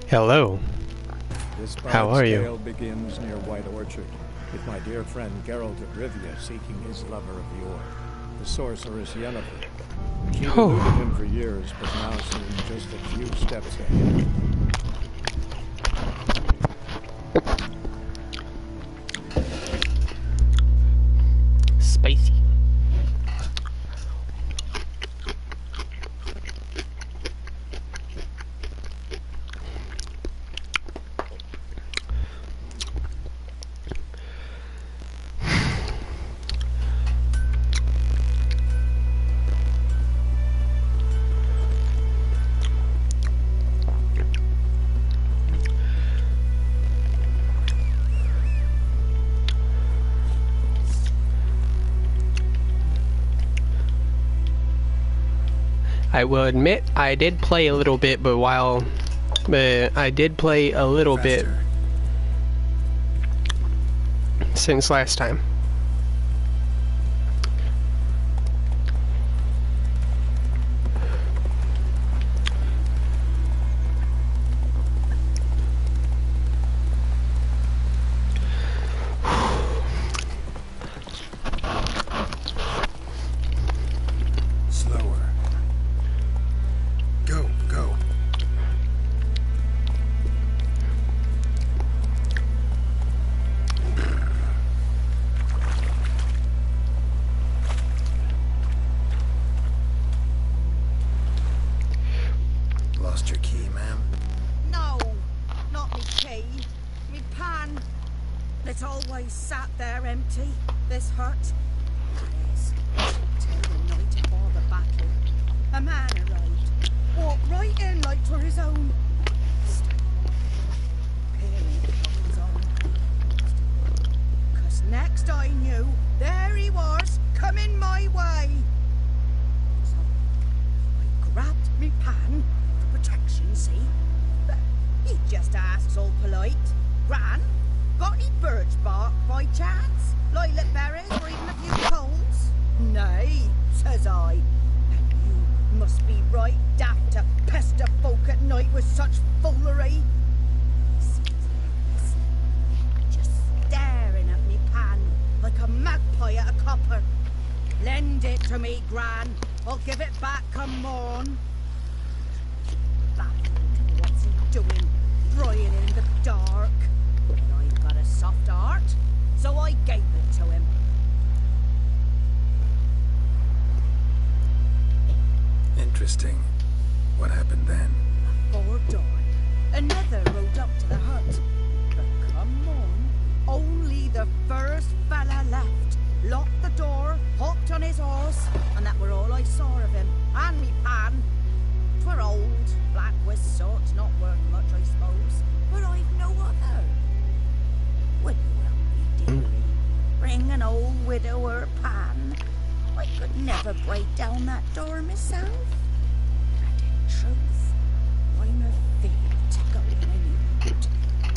Hello. This How are you? tale begins near White Orchard, with my dear friend Geralt of Rivia seeking his lover of yore, the sorceress Yennefer. She eluded him for years, but now seemed just a few steps ahead. Spicy. I will admit I did play a little bit, but I did play a little bit since last time. It's always sat there empty, this hut. Yes, till the night before the battle. A man arrived, walked right in like 'twere his own. Peering from his own. 'Cause next I knew, there he was, coming my way. So I grabbed me pan for protection, see? But he just asks all polite, Gran, got any birch bark by chance? Lilac berries or even a few coals? Nay, says I. And you must be right daft to pester folk at night with such foolery. He seems just staring at me pan like a magpie at a copper. Lend it to me, Gran. I'll give it back come morn. Baffled, what's he doing? Frying in the dark. I've got a soft heart, so I gave it to him. Interesting. What happened then? Before dawn, another rode up to the hut. But come on, only the first fella left. Locked the door, hopped on his horse, and that were all I saw of him. And me pan. 'Twere old, black with sort, not worth much, I suppose. But I've no other. Will you help me, dearie? Bring an old widower pan. I could never break down that door myself. And in truth, I'm afeard to go in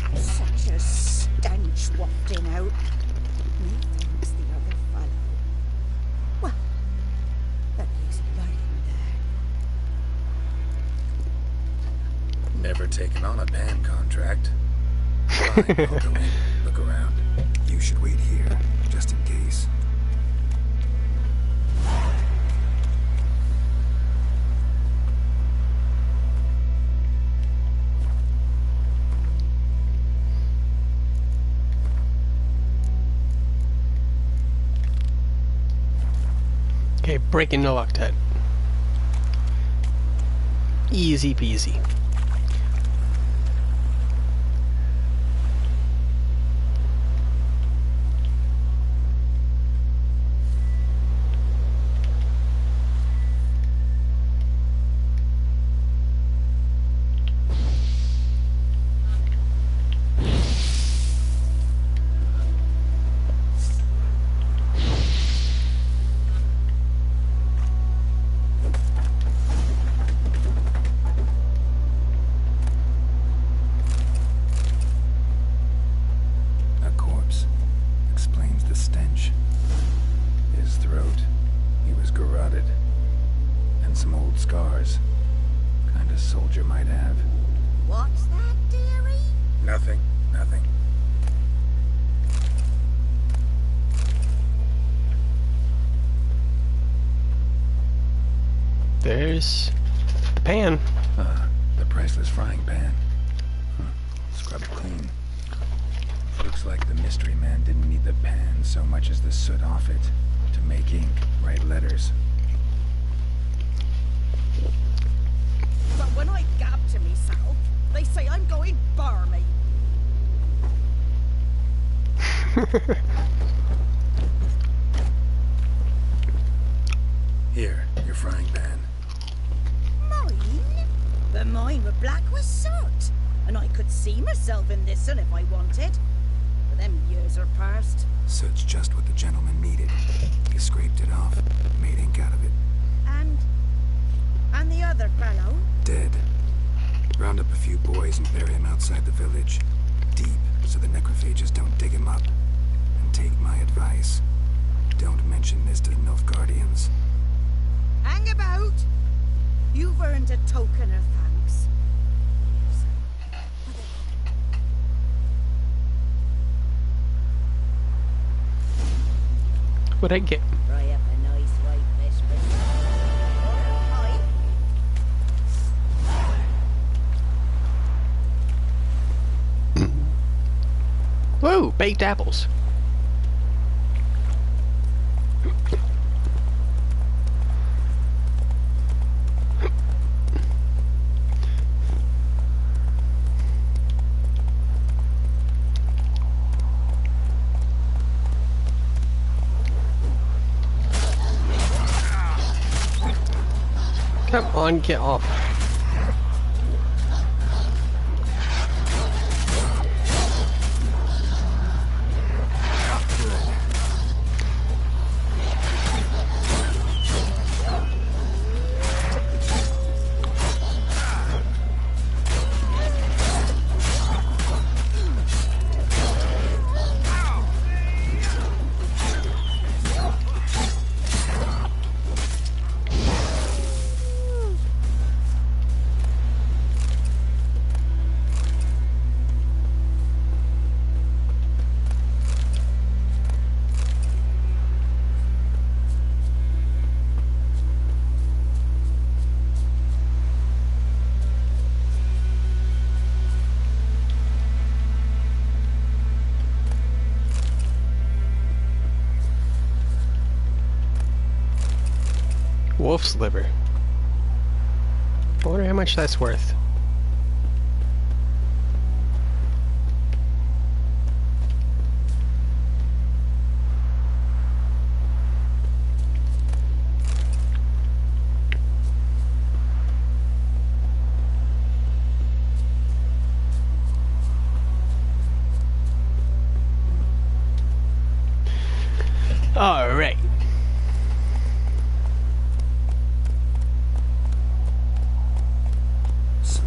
and such a stench wafting out. Methinks the other fellow. Well, at least lying there. Never taken on a pan contract. Fine, I'll go in. Look around. You should wait here, just in case. Okay, breaking the Loctite. Easy peasy. What's that? Nothing. Nothing. There's the pan. The priceless frying pan. Scrub it clean. Looks like the mystery man didn't need the pan so much as the soot off it to make ink, write letters. But when I gab to myself, they say I'm going barmy. Here, your frying pan. Mine? But mine were black with soot, and I could see myself in this one if I wanted. But them years are past. Soot's just what the gentleman needed. He scraped it off, made ink out of it. And the other fellow? Dead. Round up a few boys and bury him outside the village. Deep, so the necrophages don't dig him up. And take my advice. Don't mention this to the Nilfgaardians. Hang about! You've earned a token of thanks. What'd I get? Fry up a nice white fish with pie. Whoa, baked apples. Come on, get off. Wolf's liver. I wonder how much that's worth. All right. So,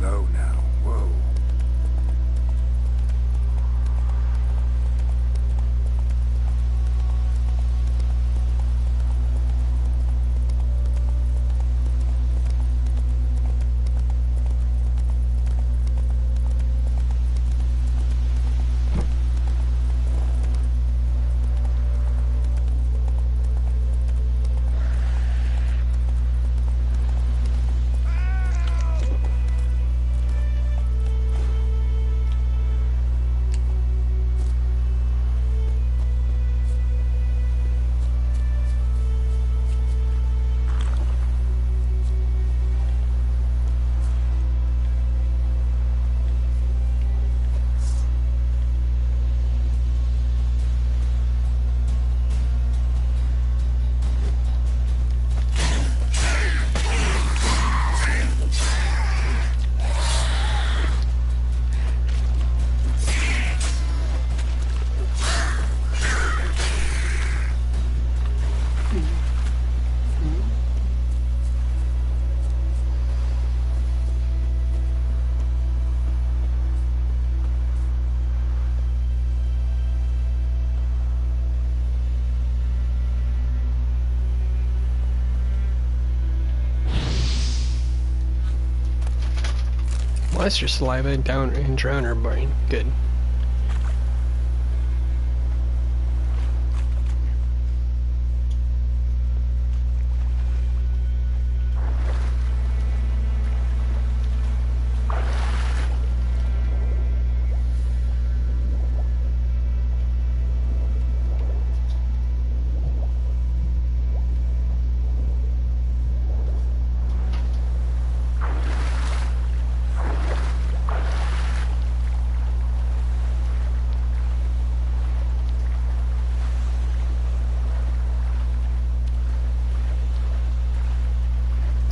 monster saliva down and drown her brain. Good.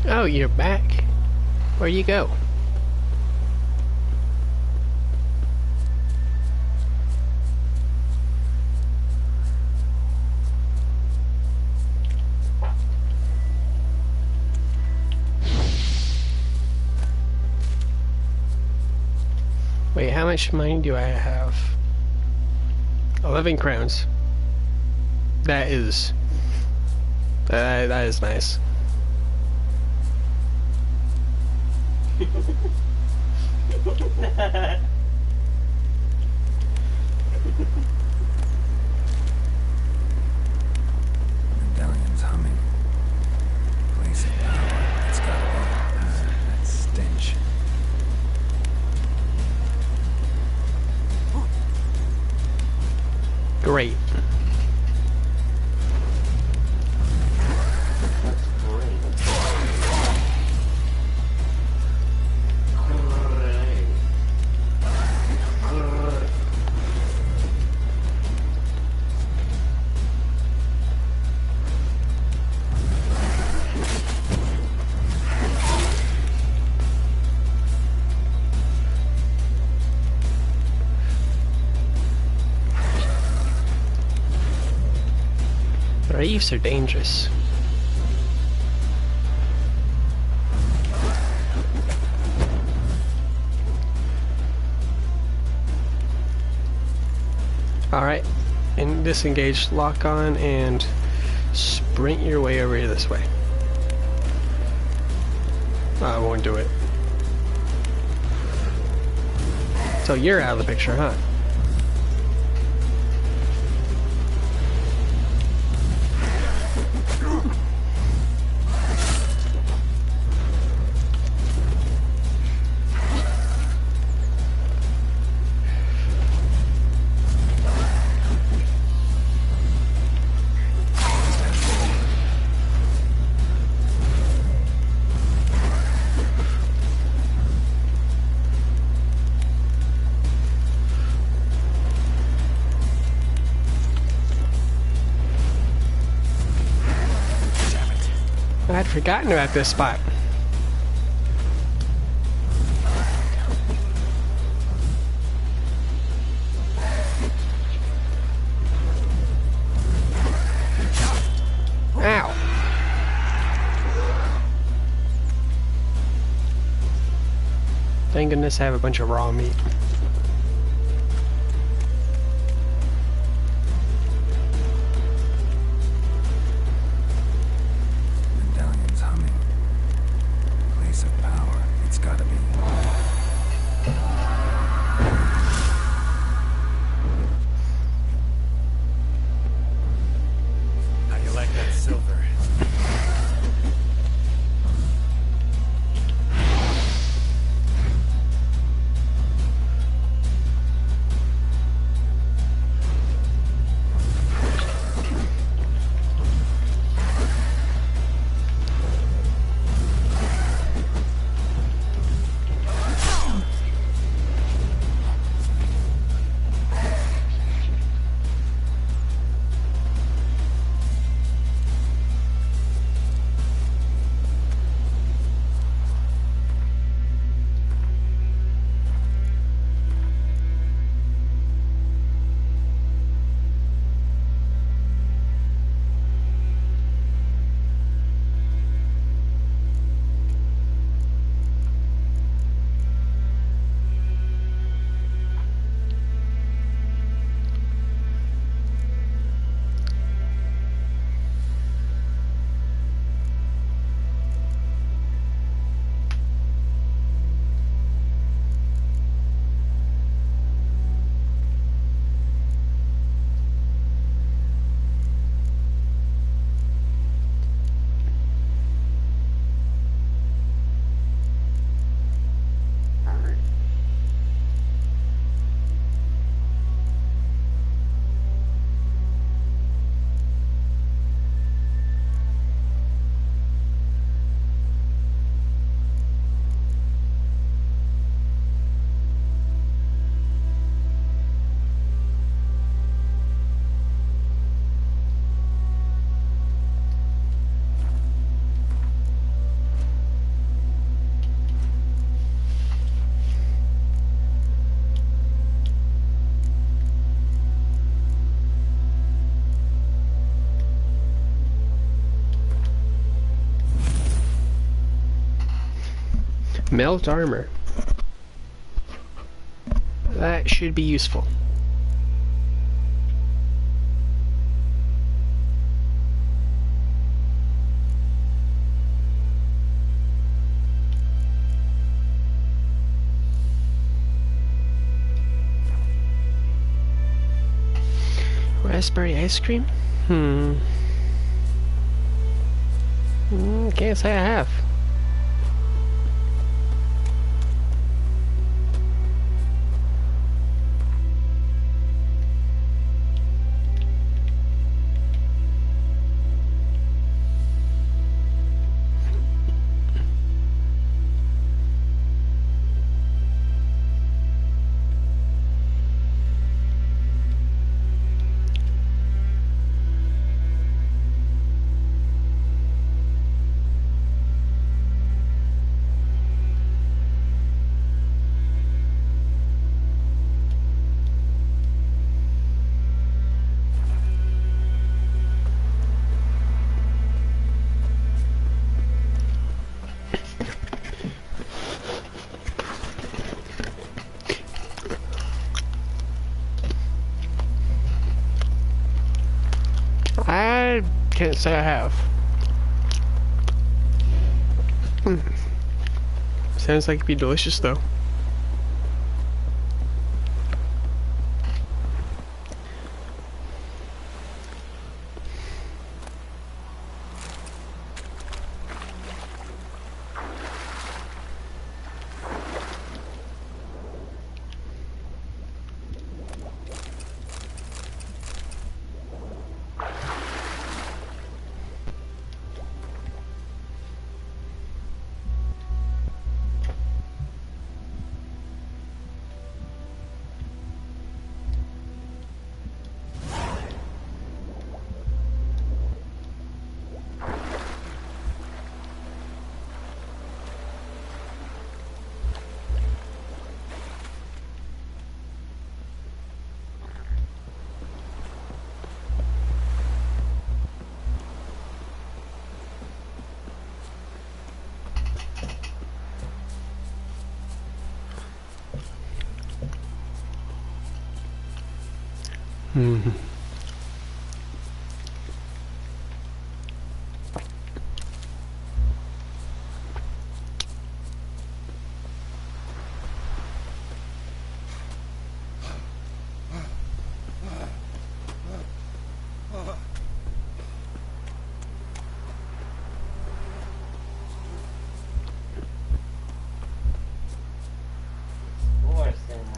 Oh, you're back. Where'd you go? Wait, how much money do I have? 11 crowns. That is nice. Medallion's humming. Place of power. It's gotta be. That stench. Great. Reefs are dangerous. Alright, and disengage, lock on, and sprint your way over here this way. I won't do it. So you're out of the picture, huh? I'd forgotten about this spot. Ow. Thank goodness I have a bunch of raw meat. Melt armor. That should be useful. Raspberry ice cream? Can't say I have. I can't say I have. Sounds like it'd be delicious though.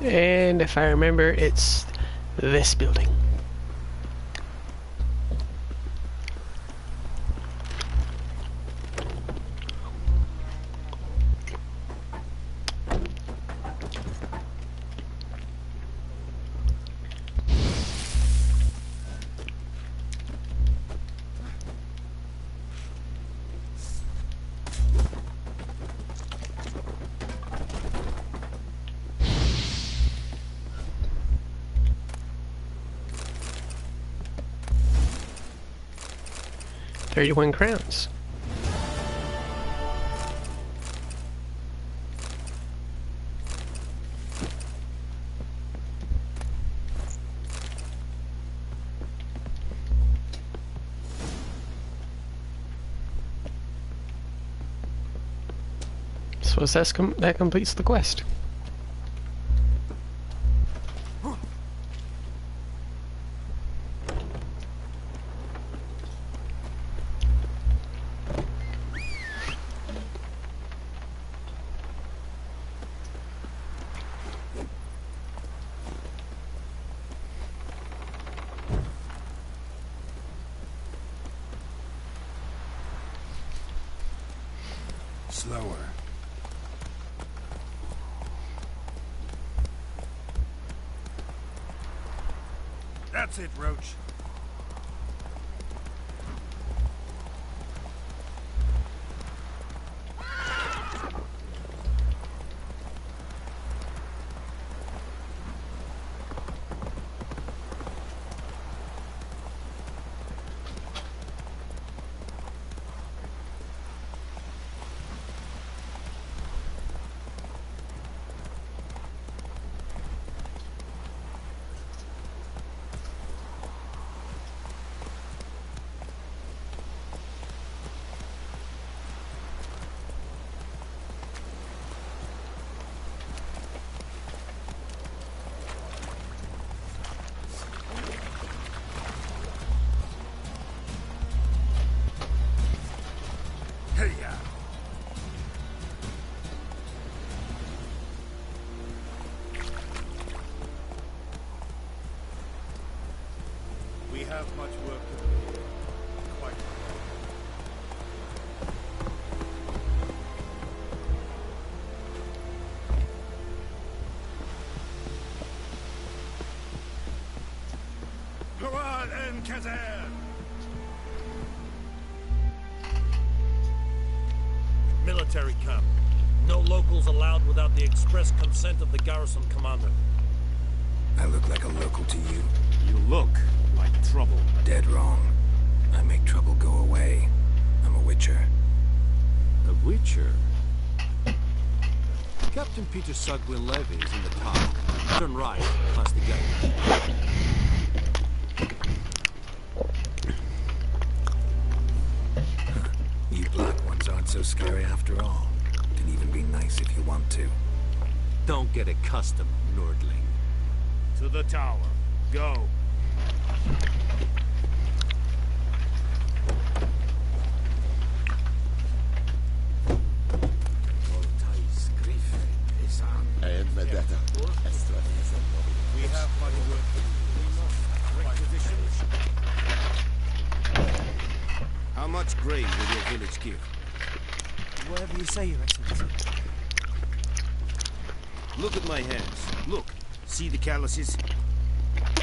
And if I remember, it's this building. $31 crowns. So that completes the quest. Slower. That's it, Roach. Hey, yeah. We have much work to do here. Quite Hurrah and Kazan! Military camp. No locals allowed without the express consent of the garrison commander. I look like a local to you? You look like trouble. Dead wrong. I make trouble go away. I'm a witcher. A witcher? Captain Peter Sugwin Levy is in the tower. Turn right, past the gate. You black ones aren't so scary after all. Can even be nice if you want to. Don't get accustomed, Nordling. To the tower. Go. We have much work to do. Right position. How much grain will your village give? Whatever you say, Your Excellency. Look at my hands. Look. See the calluses?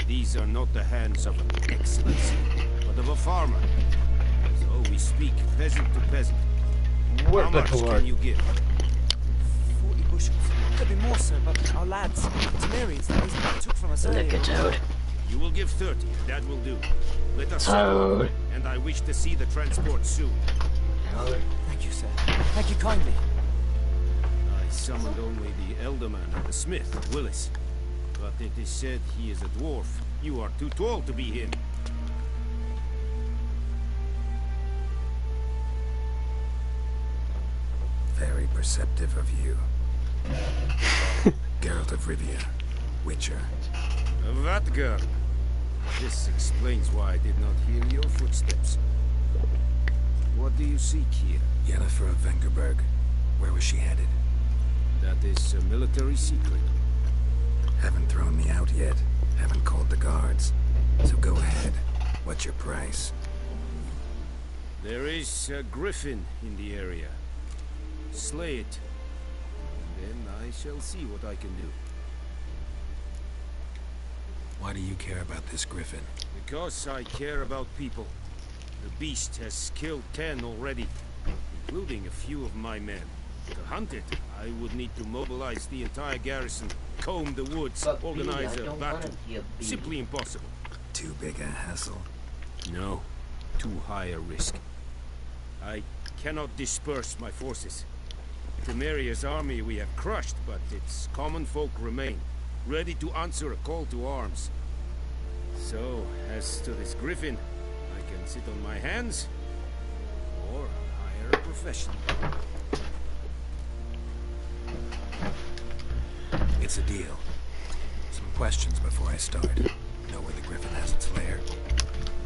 These are not the hands of an excellency, but of a farmer. So we speak peasant to peasant. How much can you give? 40 bushels. Could be more, sir, but our lads, Temerians, that is what took from us earlier. Look at Toad. You will give 30. That will do. Let us Toad. and I wish to see the transport soon. Thank you, sir. Thank you kindly. I summoned only the elderman and the smith, Willis. But it is said he is a dwarf. You are too tall to be him. Very perceptive of you. Geralt of Rivia, Witcher. That girl. This explains why I did not hear your footsteps. What do you seek here? Yennefer of Vengerberg. Where was she headed? That is a military secret. Haven't thrown me out yet. Haven't called the guards. So go ahead. What's your price? There is a griffin in the area. Slay it. And then I shall see what I can do. Why do you care about this griffin? Because I care about people. The beast has killed 10 already, including a few of my men. To hunt it, I would need to mobilize the entire garrison, comb the woods, organize a battle. Simply impossible. Too big a hassle. No, too high a risk. I cannot disperse my forces. Temeria's army we have crushed, but its common folk remain, ready to answer a call to arms. So, as to this griffin, I can sit on my hands, or hire a professional. It's a deal. Some questions before I start. Know where the griffin has its lair?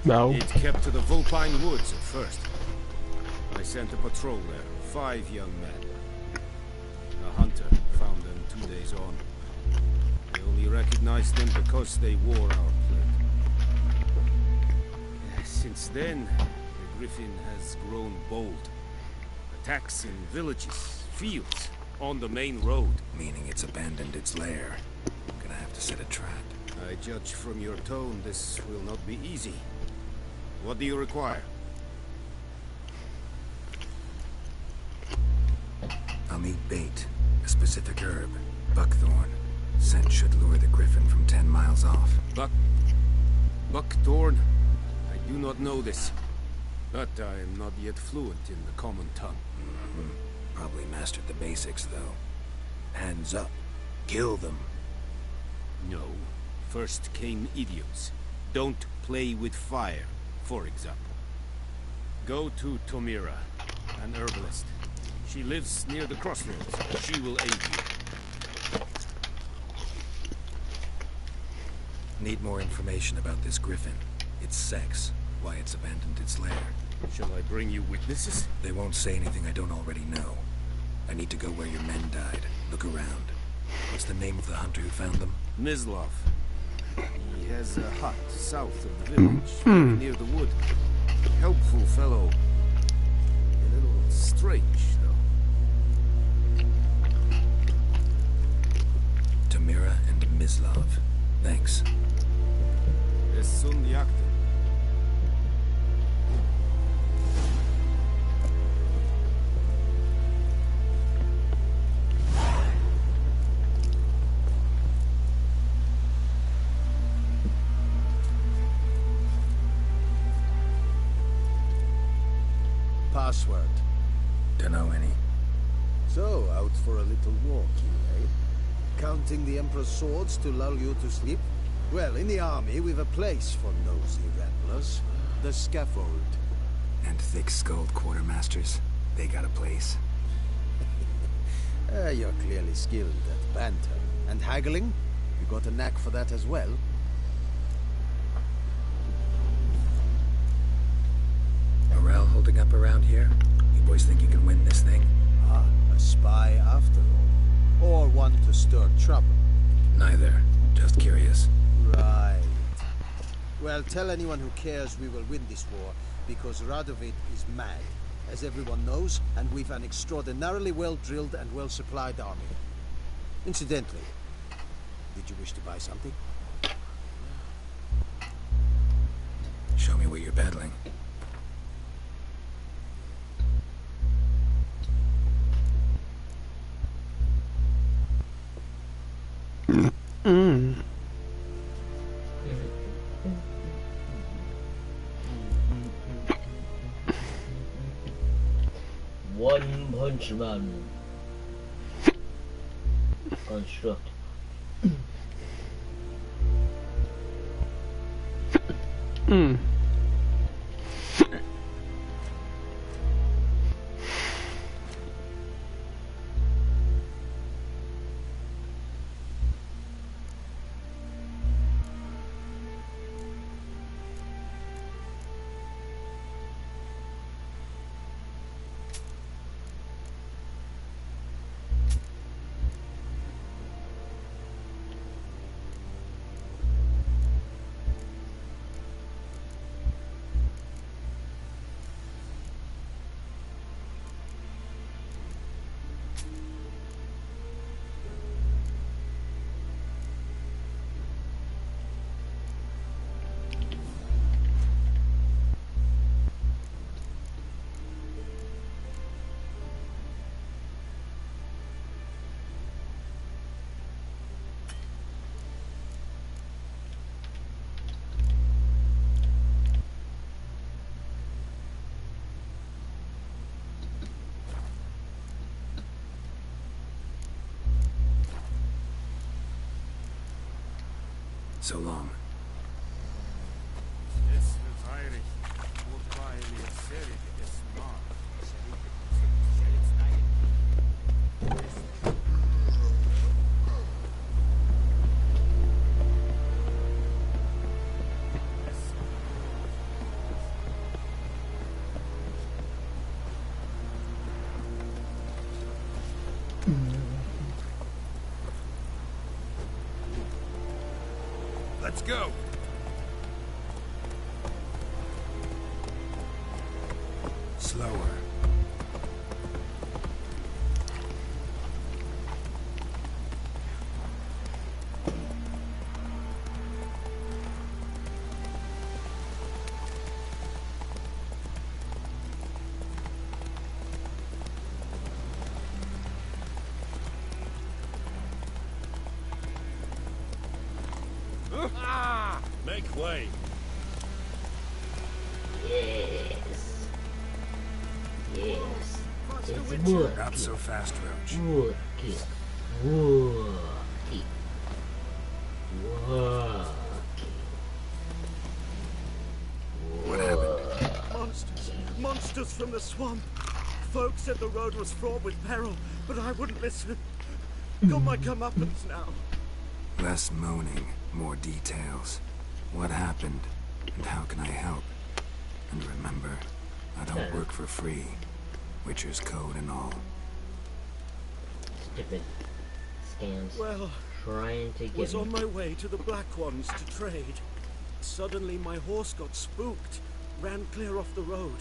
No. It kept to the Vulpine Woods at first. I sent a patrol there, 5 young men. A hunter found them 2 days on. I only recognized them because they wore our plate. Since then, the griffin has grown bold. Attacks in villages, fields, on the main road. Meaning it's abandoned its lair. Gonna have to set a trap. I judge from your tone this will not be easy. What do you require? I'll need bait. A specific herb. Buckthorn. Scent should lure the griffin from 10 miles off. Buckthorn? I do not know this. But I am not yet fluent in the common tongue. Probably mastered the basics, though. Hands up. Kill them. No. First came idioms. Don't play with fire, for example. Go to Tomira, an herbalist. She lives near the crossroads. She will aid you. Need more information about this griffin. Its sex. Why it's abandoned its lair. Shall I bring you witnesses? They won't say anything I don't already know. I need to go where your men died. Look around. What's the name of the hunter who found them? Mislav. He has a hut south of the village, very near the wood. Helpful fellow. A little strange, though. Tamira and Mislav. Thanks. Es sun Jagd. Password. Dunno any. So, out for a little walk, you eh? Counting the Emperor's swords to lull you to sleep? Well, in the army, we've a place for nosy ramblers. The scaffold. And thick-skulled quartermasters. They got a place. You're clearly skilled at banter. And haggling? You got a knack for that as well? Morale holding up around here? You boys think you can win this thing? Ah, a spy after all. Or one to stir trouble. Neither. Just curious. Right. Well, tell anyone who cares we will win this war, because Radovid is mad, as everyone knows, and we've an extraordinarily well-drilled and well-supplied army. Incidentally, did you wish to buy something? Show me what you're peddling. One Punch Man. Construct. So long. Let's go. Slower. Make way. Yes. Yes. It's work. Not so fast, Roach. Work it. Work it. Work What happened? Monsters. Monsters from the swamp. Folks said the road was fraught with peril, but I wouldn't listen. Got my comeuppance now. Less moaning, more details. What happened, and how can I help? And remember, I don't work for free. Witcher's code and all. Stupid scams. Well, Trying to get was me. on my way to the Black Ones to trade. Suddenly my horse got spooked, ran clear off the road.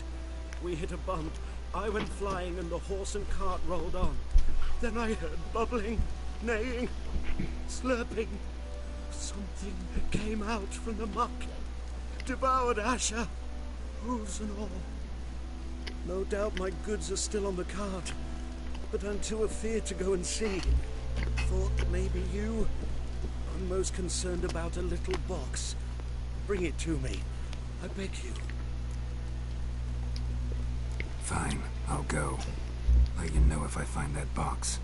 We hit a bump. I went flying and the horse and cart rolled on. Then I heard bubbling, neighing, slurping. Something came out from the muck, devoured Asher, hooves and all. No doubt my goods are still on the cart, but I'm too afeard to go and see. Thought maybe you. I'm most concerned about a little box. Bring it to me, I beg you. Fine, I'll go. Let you know if I find that box.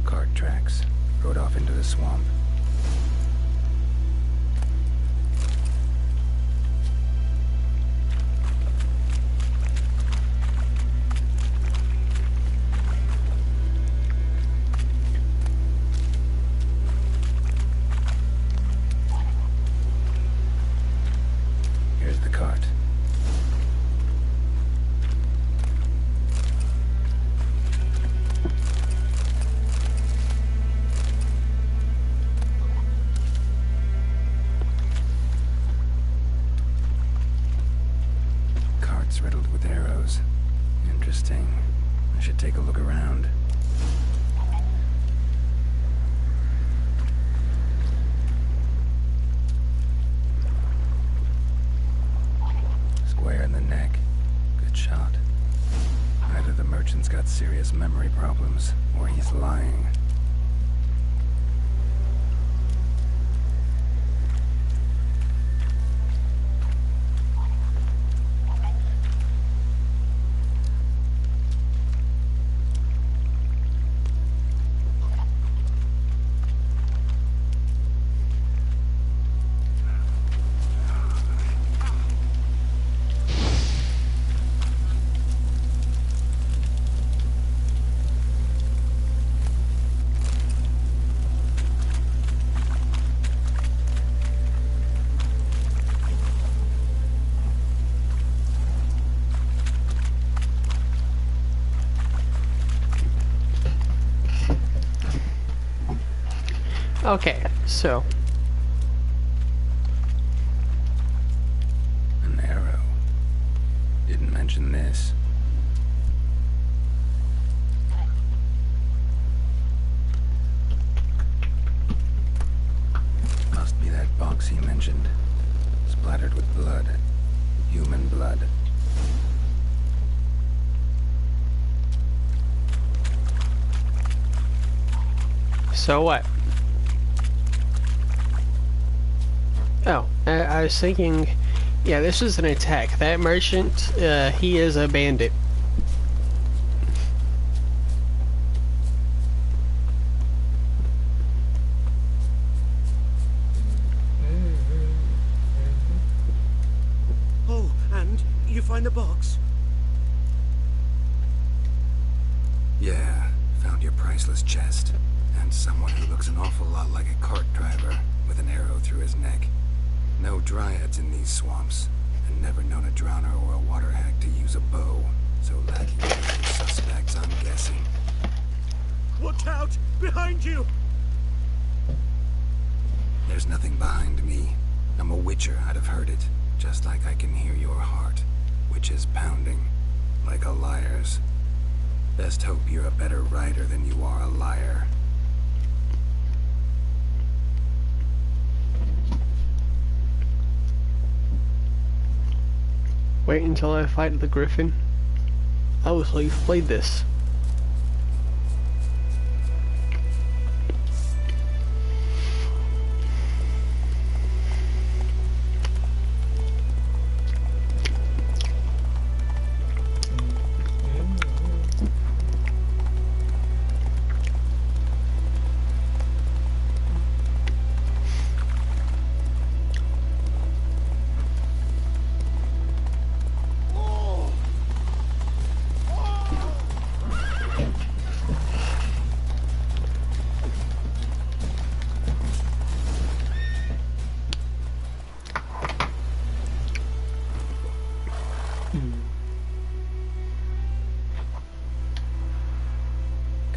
Cart tracks. Rode off into the swamp. Here's the cart. Cart's riddled with arrows. Interesting. I should take a look around. Square in the neck. Good shot. Either the merchant's got serious memory problems, or he's lying. Okay, so An arrow. Didn't mention this. Must be that box he mentioned. Splattered with blood. Human blood. so what? Oh, I was thinking, yeah, this is an attack. That merchant, he is a bandit. Oh, and you find the box? Yeah, found your priceless chest. And someone who looks an awful lot like a cart driver, with an arrow through his neck. No dryads in these swamps, and never known a drowner or a water hack to use a bow. So lacking usual suspects, I'm guessing. Watch out! Behind you! There's nothing behind me. I'm a witcher, I'd have heard it. Just like I can hear your heart, which is pounding, like a liar's. Best hope you're a better writer than you are a liar. Wait until I fight the griffin. Oh, so you've played this.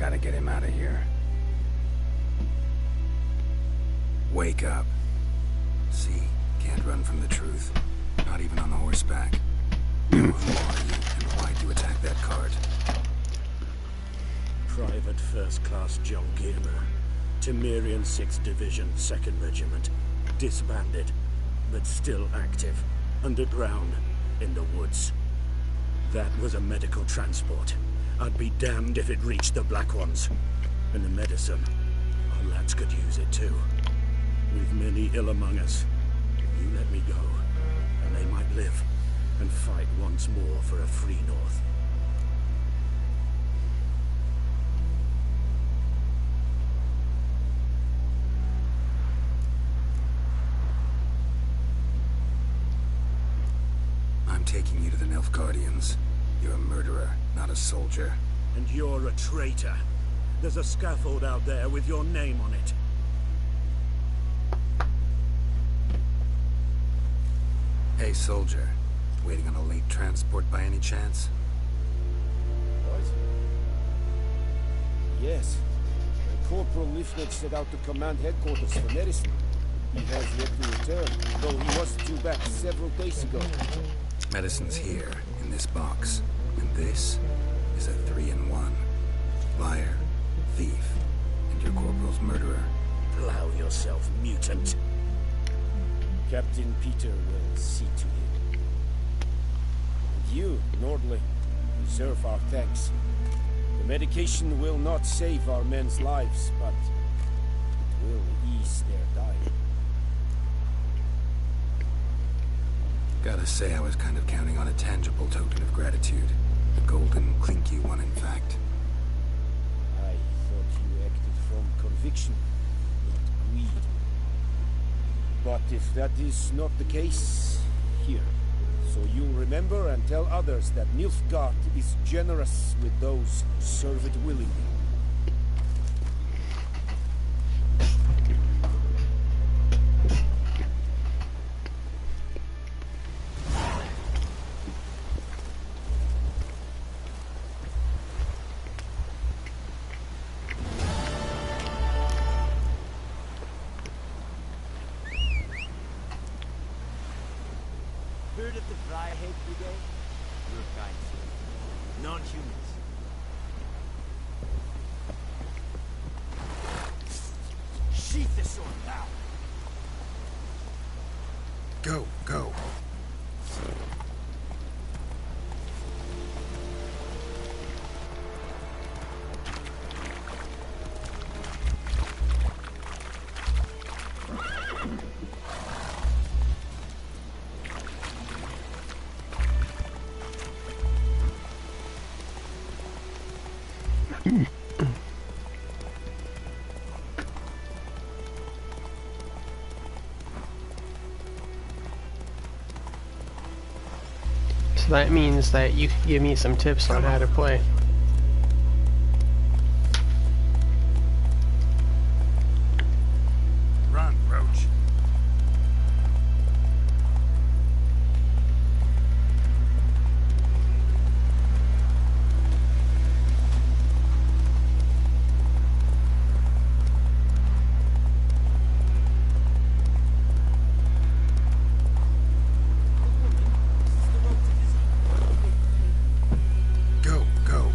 Gotta get him out of here. Wake up. See, can't run from the truth. Not even on the horseback. Who are you, and why'd you attack that cart? Private First Class John Gilmer, Temerian 6th Division, 2nd Regiment. Disbanded, but still active. Underground, in the woods. That was a medical transport. I'd be damned if it reached the Black Ones. And the medicine, our lads could use it too. We've many ill among us. You let me go, and they might live, and fight once more for a free North. I'm taking you to the Nilfgaardians. You're a murderer, not a soldier. And you're a traitor. There's a scaffold out there with your name on it. Hey, soldier. Waiting on a late transport by any chance? What? Yes. Corporal Lifnet set out to command headquarters for medicine. He has yet to return, though he was due back several days ago. Medicine's here, in this box. And this is a 3-in-1. Liar, thief, and your corporal's murderer. Plow yourself, mutant. Captain Peter will see to you. And you, Nordling, deserve our thanks. The medication will not save our men's lives, but it will ease their dying. Gotta say, I was kind of counting on a tangible token of gratitude. A golden, clinky one, in fact. I thought you acted from conviction, not greed. But if that is not the case, here. So you'll remember and tell others that Nilfgaard is generous with those who serve it willingly. Heard of the Fryhead Brigade? Your kind, sir. Non-humans. Sheath the sword now. Go, go. So that means that you could give me some tips on how to play. Run, Roach. Go, go.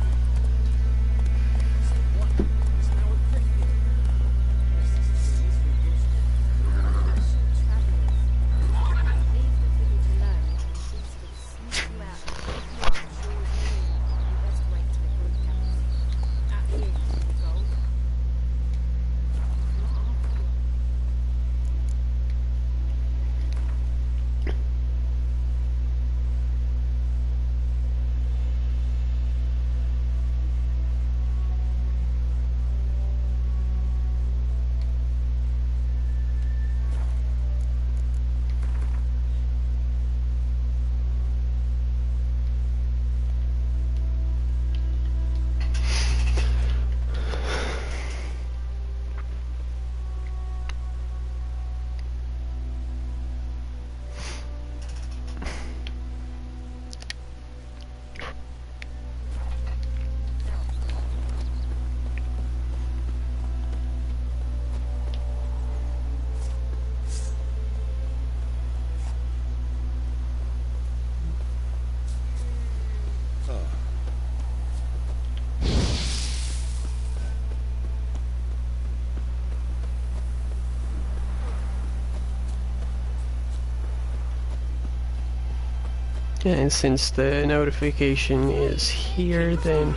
And since the notification is here, then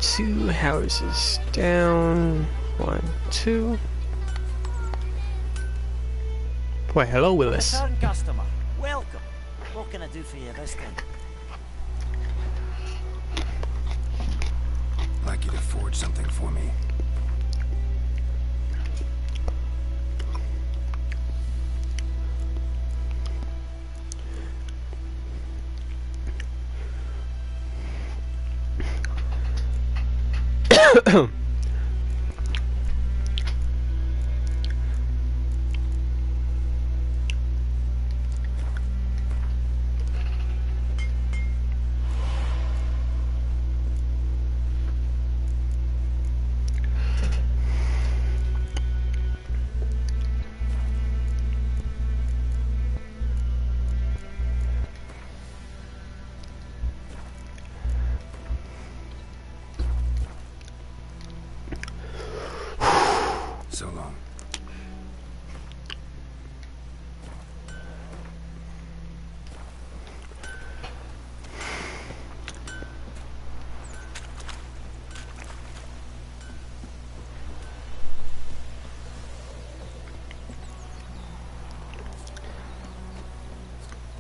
2 houses down. 1, 2. Why, hello, Willis. Return customer, welcome. What can I do for you this time? I'd like you to forge something for me. So long.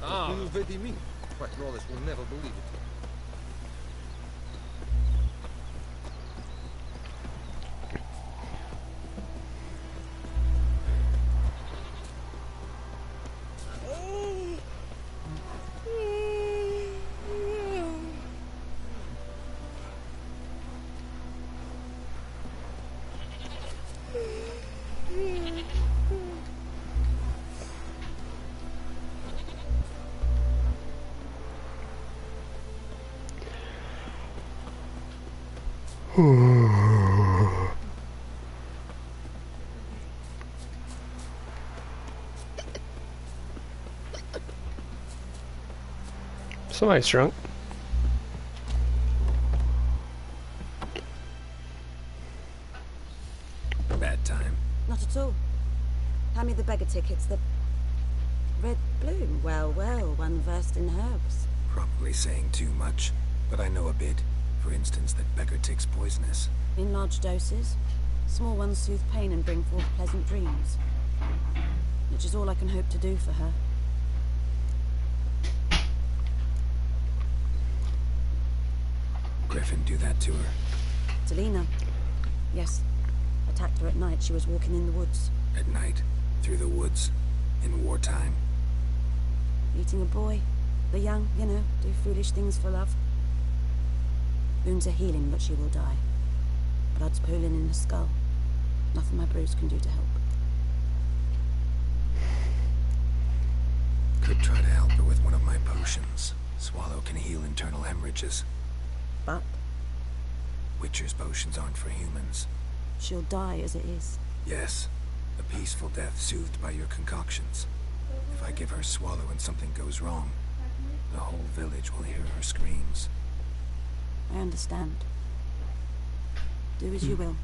Ah, vedi me. Quite Lawless will never believe it. Somebody's drunk. Bad time. Not at all. Hand me the beggar tickets, the red bloom. Well, well, one versed in herbs. Probably saying too much, but I know a bit. For instance, that beggar tick's poisonous. In large doses. Small ones soothe pain and bring forth pleasant dreams. Which is all I can hope to do for her. Griffin do that to her. Delina. Yes. Attacked her at night. She was walking in the woods. At night, through the woods, in wartime. Eating a boy. The young, you know, do foolish things for love. Wounds are healing, but she will die. Blood's pooling in her skull. Nothing my bruise can do to help. Could try to help her with one of my potions. Swallow can heal internal hemorrhages. But Witcher's potions aren't for humans. she'll die as it is. Yes, a peaceful death soothed by your concoctions. If I give her Swallow and something goes wrong, the whole village will hear her screams. I understand. Do as you will.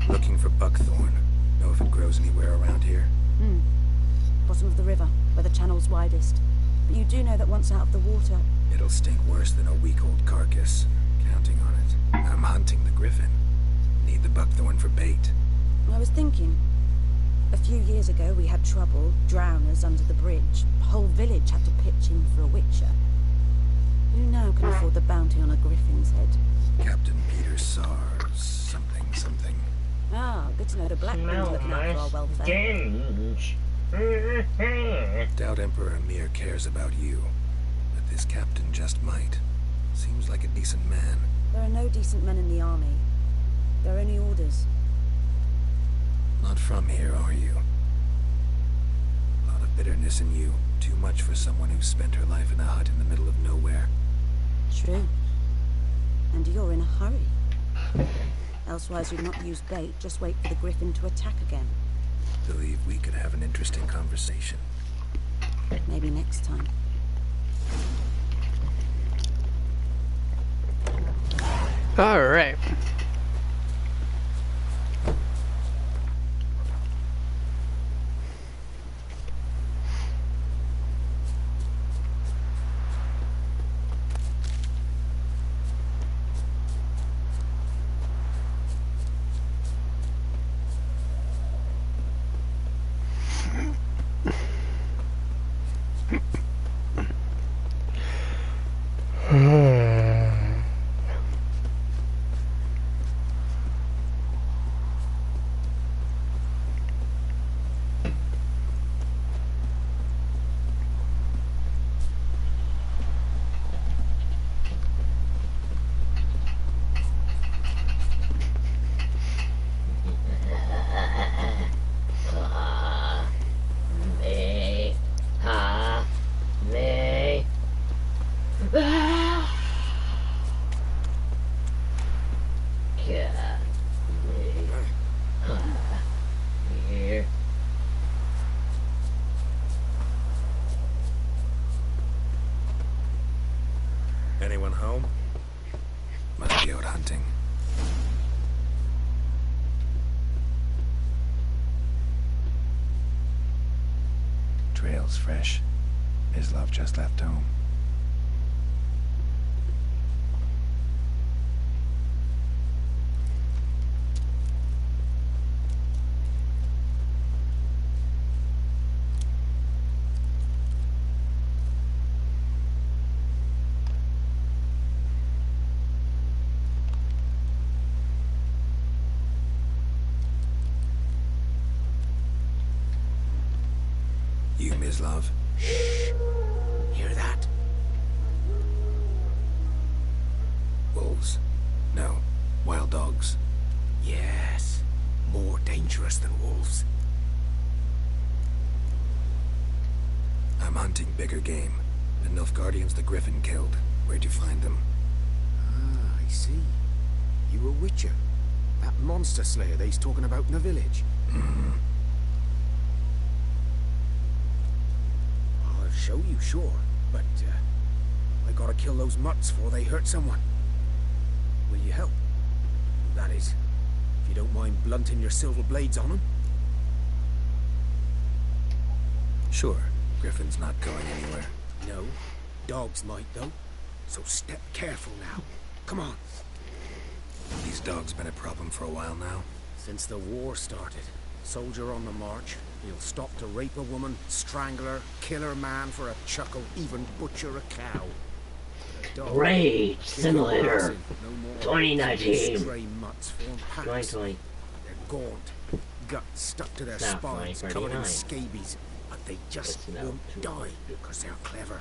Looking for buckthorn. Know if it grows anywhere around here? Bottom of the river, where the channel's widest. But you do know that once out of the water... It'll stink worse than a week-old carcass. Counting on it. I'm hunting the griffin. Need the buckthorn for bait. I was thinking... A few years ago we had trouble, drowners under the bridge. The whole village had to pitch in for a witcher. Who now can afford the bounty on a griffin's head? Captain Peter Sars, something. Ah, good to know the Black One's looking out for our welfare. Stench. Doubt Emperor Emir cares about you. But this captain just might. Seems like a decent man. There are no decent men in the army. There are only orders. Not from here, are you? A lot of bitterness in you. Too much for someone who spent her life in a hut in the middle of nowhere. True. And you're in a hurry. Elsewise you'd not use bait, just wait for the griffin to attack again. Believe we could have an interesting conversation. Maybe next time. Alright. Anyone home? Must be out hunting. Trail's fresh. Mislav just left home. You, Mislav? Shh! Hear that? Wolves? No. Wild dogs. Yes. More dangerous than wolves. I'm hunting bigger game. The Nilfgaardians the Griffin killed. Where'd you find them? Ah, I see. You a witcher. That monster slayer they's talking about in the village. Mm-hmm. I'll show you, sure. But, I gotta kill those mutts before they hurt someone. Will you help? That is, if you don't mind blunting your silver blades on them. Sure. Griffin's not going anywhere. No. Dogs might, though. So step careful now. Come on. These dogs been a problem for a while now. Since the war started, soldier on the march, he'll stop to rape a woman, strangle her, kill her man for a chuckle, even butcher a cow. Raid Simulator No more 2019. stray mutts form packs. 2020. They're gaunt, guts stuck to their Stop, spines, covered in 2039. scabies, but they just It's now won't die because they're clever.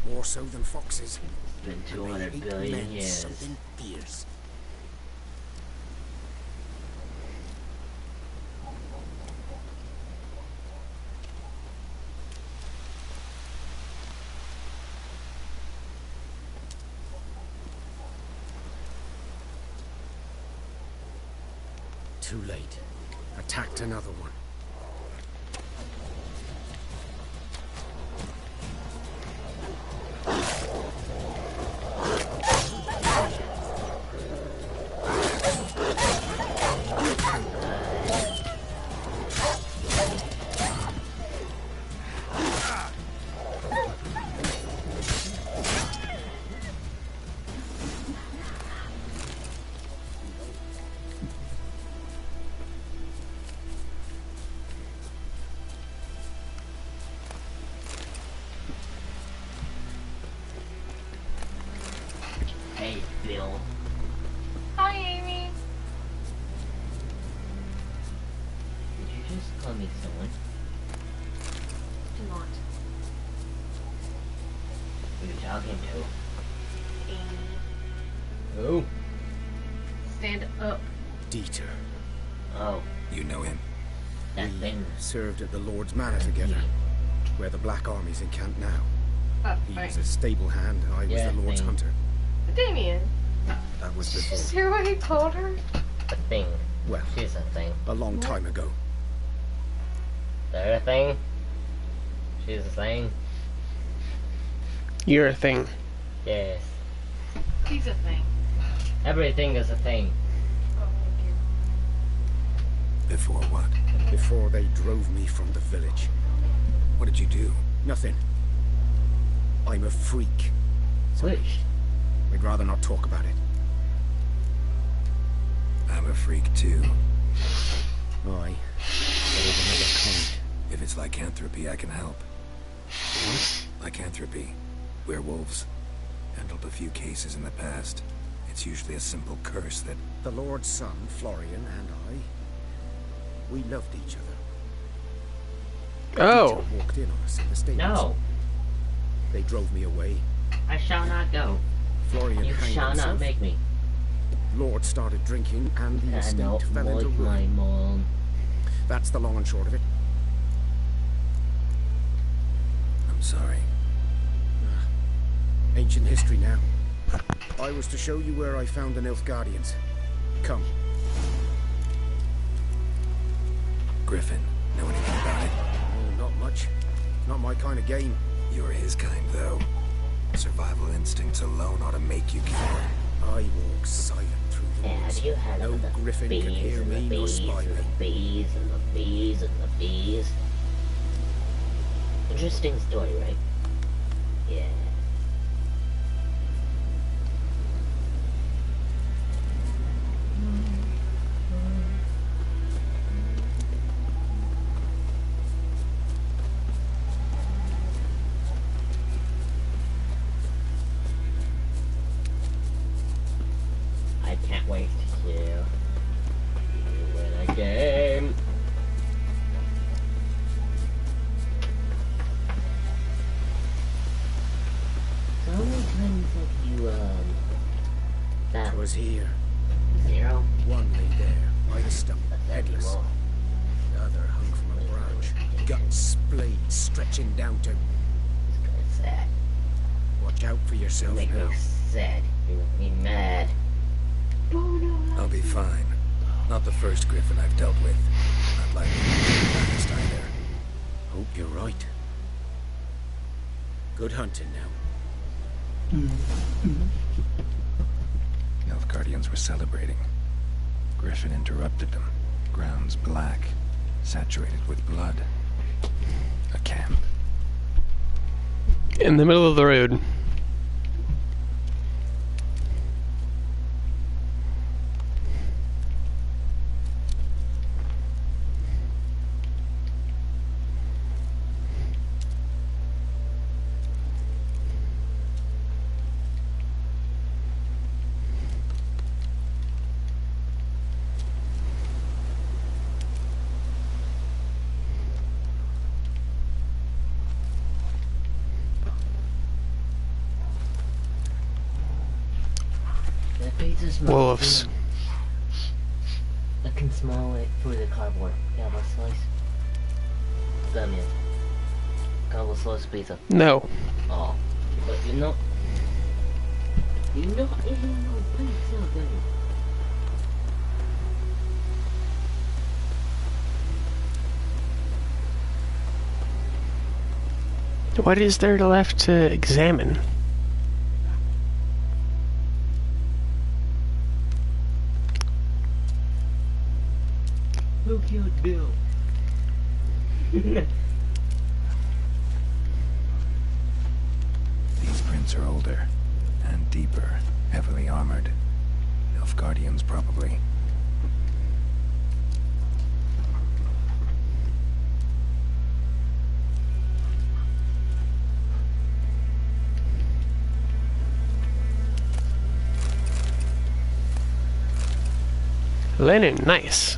More so than foxes. Been And they 200 hate billion men years. something fierce. Too late. Attacked another one. Hey, Bill. Hi, Amy. Did you just call me someone? Do not. Who you talking to? Amy. Who? Stand up. Dieter. Oh, You know him? that We thing. served at the Lord's Manor together, where the Black Army's encamped now. He Fine. was a stable hand, I was Yeah, the Lord's thing. hunter. Damien. That was Did you before. hear what he told her? A thing. Well, She's a thing. a long time ago. They're a thing. She's a thing. You're a thing. Yes. He's a thing. Everything is a thing. Oh, thank you. Before what? Before they drove me from the village. What did you do? Nothing. I'm a freak. Which? We'd rather not talk about it. I'm a freak too. Aye. But of another kind. If it's lycanthropy, I can help. Lycanthropy. Werewolves. Handled a few cases in the past. It's usually a simple curse that... The Lord's son, Florian, and I, we loved each other. Oh. Dieter walked in on us in the stables. No. They drove me away. I shall not go. Florian You hanged shall himself. not make me. Lord started drinking, and the I estate don't fell into like my ruin. mom. That's the long and short of it. I'm sorry. Ancient history now. I was to show you where I found the Nilfgaardians. Come. Griffin, know anything about it? Oh, not much. Not my kind of game. You're his kind, though. Survival instincts alone ought to make you kill. I walk silent through the Yeah, woods. have you had No the griffin bees can hear and me the nor bees spy and me. the bees and the bees and the bees? Interesting story, right? Yeah. I can't wait to kill you in a game. So how many times have you, that Was here. 0? One lay there, by the stump, headless. Well, The other hung from a branch, guts, blades stretching down to... it's kinda sad. Watch out for You yourself make me now. sad. You make me mad. I'll be fine. Not the first griffin I've dealt with. Not likely to be the last either. Hope you're right. Good hunting now. Nilfgaardians were celebrating. Griffin interrupted them. Grounds black, saturated with blood. A camp. In the middle of the road. That pizza's small. Wolves. I can smell it through the cardboard. Yeah, let's slice. Damn it. Cardboard slice pizza. No. Oh. But you're not eating no pizza, baby. What is there left to examine? Who killed Bill? These prints are older and deeper, heavily armored. Nilfgaardians, probably. Linen, nice.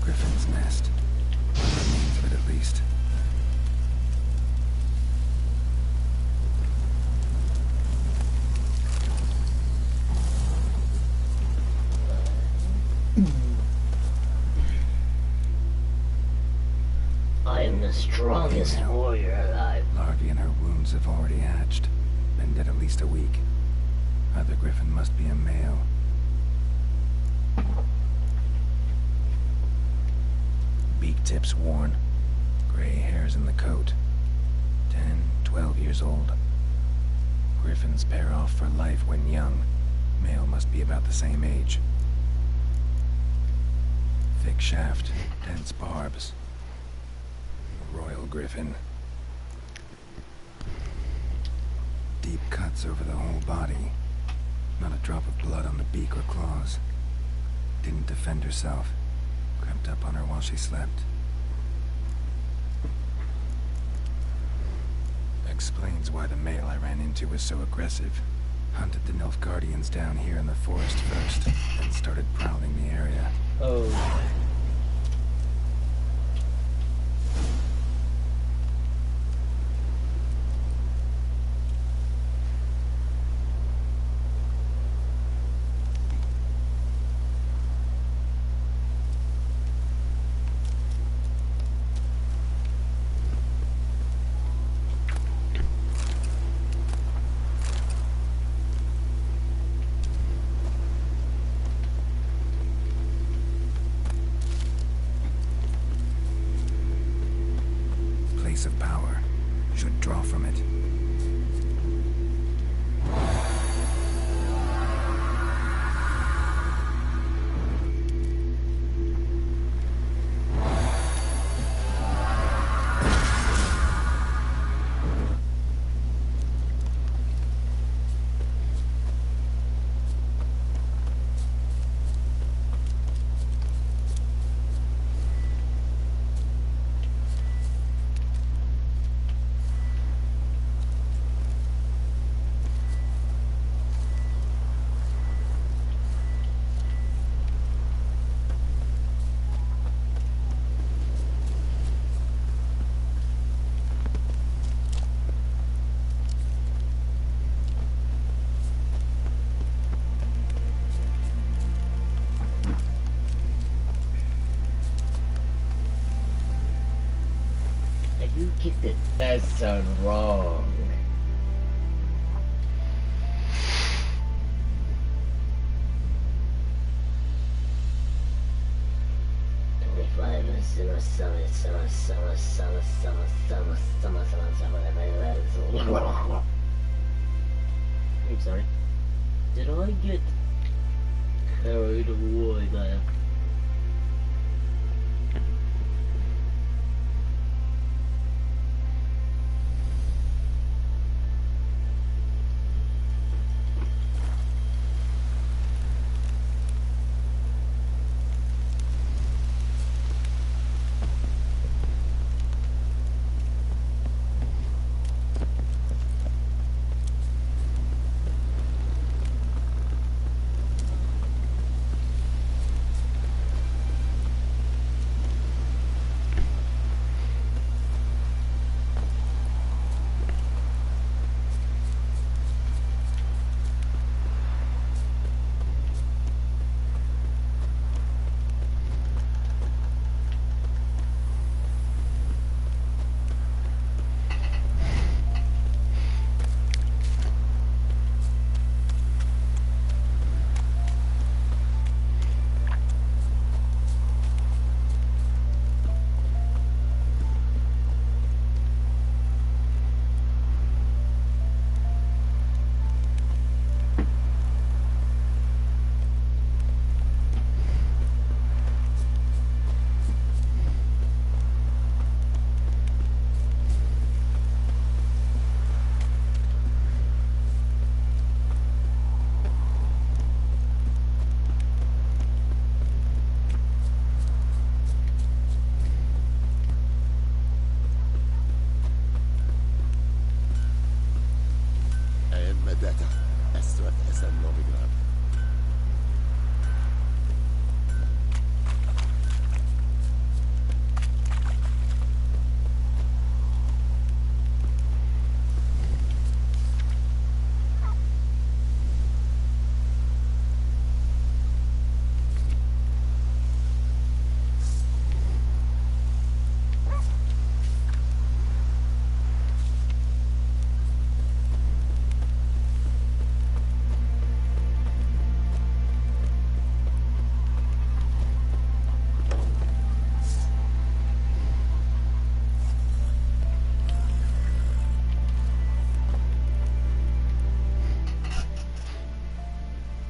Griffin's nest. Remains of it, at least. I am the strongest Female. warrior alive. Larvae in her wounds have already hatched. Been dead at least a week. Other griffin must be a male. Beak tips worn. Gray hairs in the coat. 10, 12 years old. Griffins pair off for life when young. Male must be about the same age. Thick shaft, dense barbs. Royal griffin. Deep cuts over the whole body. Not a drop of blood on the beak or claws. Didn't defend herself. Crept up on her while she slept. Explains why the male I ran into was so aggressive. Hunted the Nilfgaardians down here in the forest first, then started prowling the area. Oh. Of power. Should draw from it. You kicked it. That's so wrong. I'm sorry. Did I get carried away there?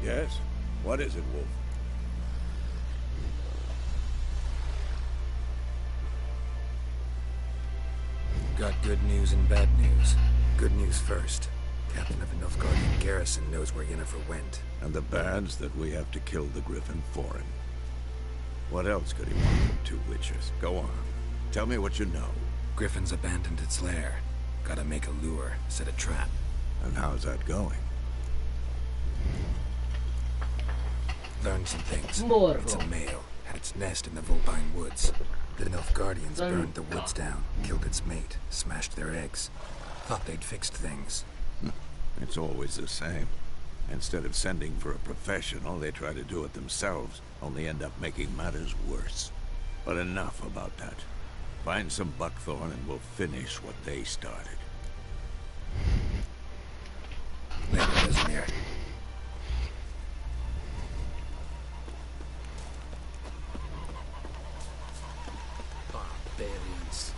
Yes? What is it, Wolf? Got good news and bad news. Good news first. Captain of the Nilfgaardian garrison knows where Yennefer went. And the bad's that we have to kill the Griffin for him. What else could he want from 2 witches? Go on. Tell me what you know. Griffin's abandoned its lair. Gotta make a lure, set a trap. And how's that going? Learned some things. Morgo. It's a male. Had its nest in the Vulpine Woods. The Nilfgaardians burned the woods down, killed its mate, smashed their eggs. Thought they'd fixed things. It's always the same. Instead of sending for a professional, they try to do it themselves, only end up making matters worse. But enough about that. Find some buckthorn and we'll finish what they started. Later, Vesemir. Barbarians.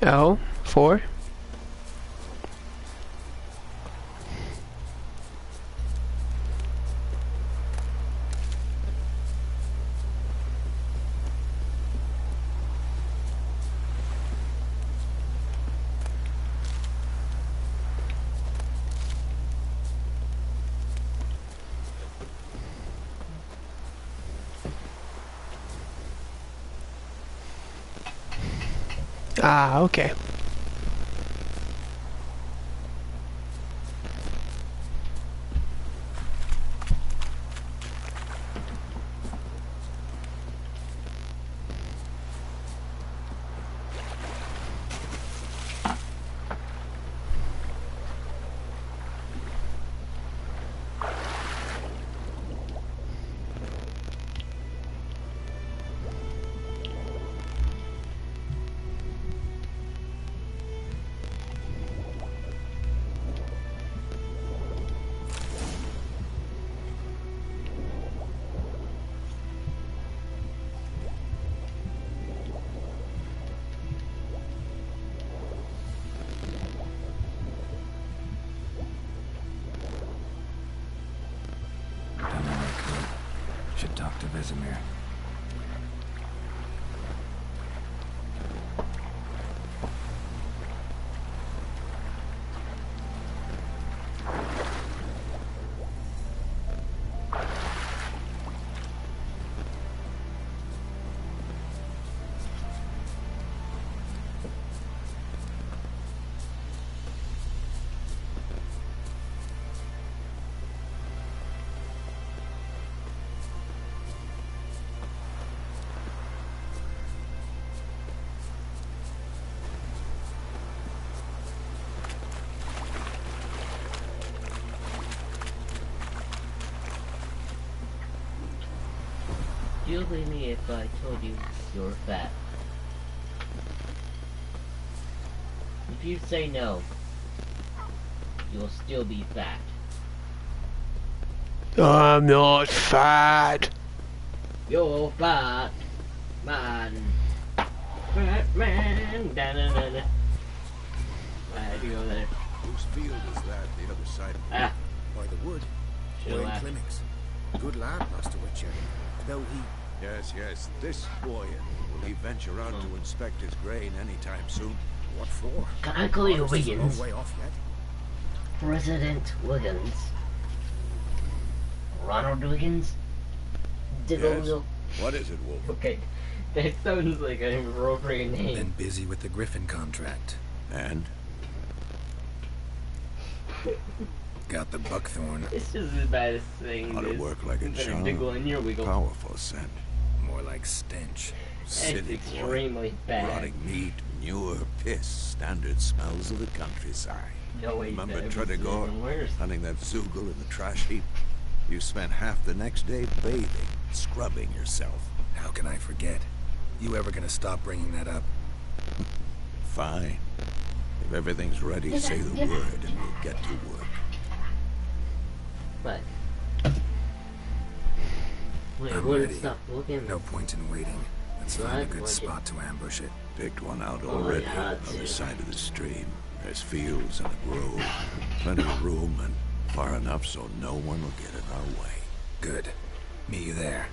Oh, 4? Ah, okay. Should talk to Vesemir. Do you believe me if I told you you're fat? If you say no, you'll still be fat. I'm not fat. You're fat, man. Fat man. Da da da da. Why'd you go there? Whose field is that, the other side of Ah. By the wood. Should've Wayne laughed. Clinics. Good lad, Master Witcher. Though he... Yes, yes, this boy. Will he venture out to inspect his grain anytime soon? What for? Can I call you Harvest is a long Wiggins? way off yet. President Wiggins. Ronald Wiggins? Yes. What is it, Wolf? Okay, that sounds like an appropriate name. Been busy with the Griffin contract. And? Got the buckthorn. It's just as bad as saying Ought to this. work like a Instead of charm. Diggle in your wiggle. Powerful scent. More like stench. It's City boy. extremely bad. Rotting meat, manure, piss, standard smells of the countryside. No way. Remember that was Tredegor, even worse. hunting that Zoogle in the trash heap? You spent half the next day bathing, scrubbing yourself. How can I forget? You ever gonna stop bringing that up? Fine. If everything's ready, say the word and we'll get to work. Right. Wait, I'm wouldn't ready. stop looking. No point in waiting. Let's find a Right, good watch it. spot to ambush it. Picked one out Oh, already, yeah, on the too. other side of the stream. There's fields and a grove. Plenty of room and far enough so no one will get in our way. Good. Meet you there.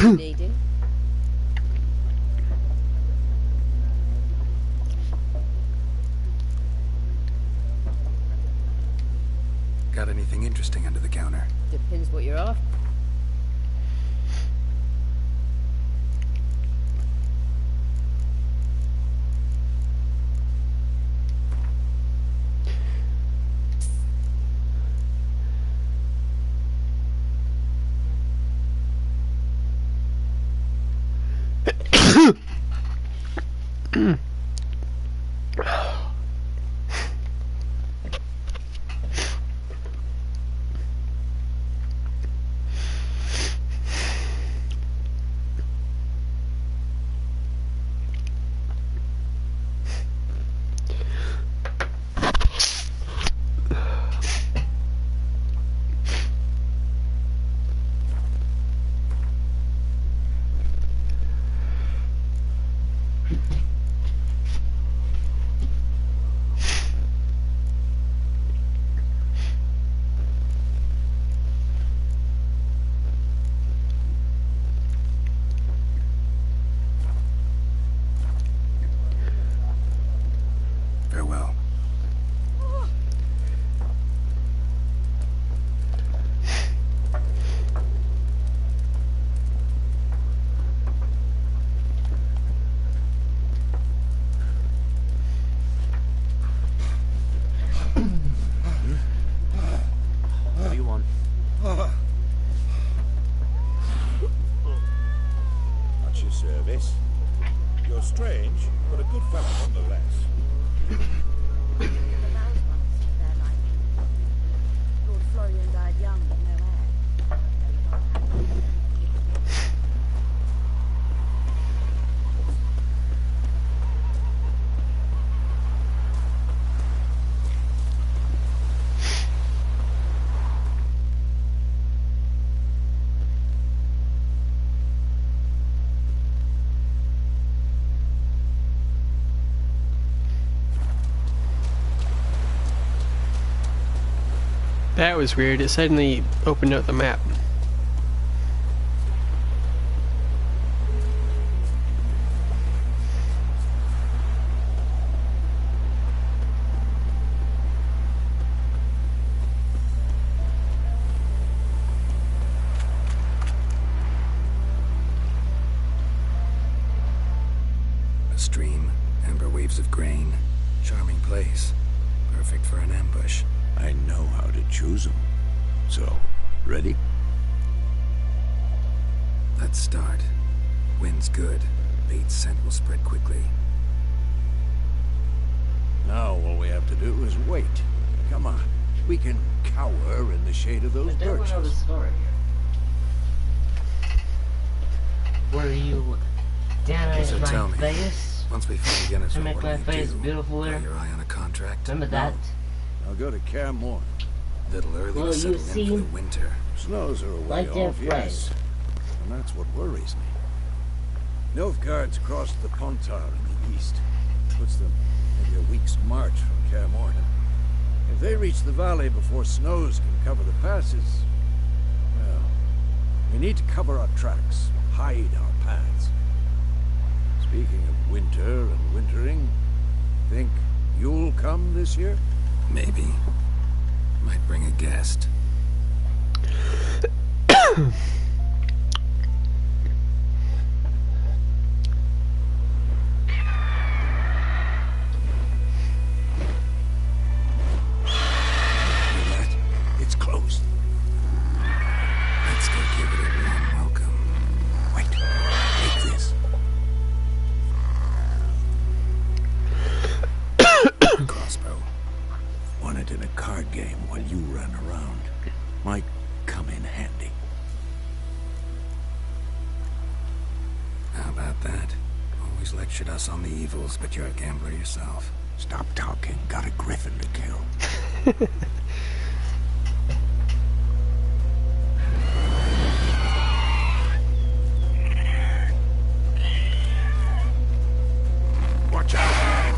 Needing. Got anything interesting under the counter? Depends what you're after. on. At your service. You're strange, but a good fellow nonetheless. The mouse ones, they're like... Lord Florian died young with no heir. That was weird. It suddenly opened up the map. A stream, amber waves of grain. Charming place. Perfect for an ambush. I know how to choose them. So, ready? Let's start. Wind's good. Bait's scent will spread quickly. Now all we have to do is wait. Come on. We can cower in the shade of those I don't know the birches. story here. Were you down So at tell my me, face? once we find Yennefer, To make what my do face you do? beautiful there? Got your eye on a contract? Remember that? I'll go to Kaer Morhen. Little early Well, to you settle in for the seem winter. Snows are a way like their off, friend. yes. And that's what worries me. Nilfgaard's crossed the Pontar in the east. Puts them maybe a week's march from Kaer Morhen. If they reach the valley before snows can cover the passes, well, we need to cover our tracks, hide our paths. Speaking of winter and wintering, think you'll come this year? Maybe. Might bring a guest. It's closed. Let's go give it a warm welcome. Wait, take this. Crossbow. Won it in a card game while you ran around. Might come in handy. How about that? Always lectured us on the evils, but you're a gambler yourself. Stop talking. Got a griffin to kill. Watch out!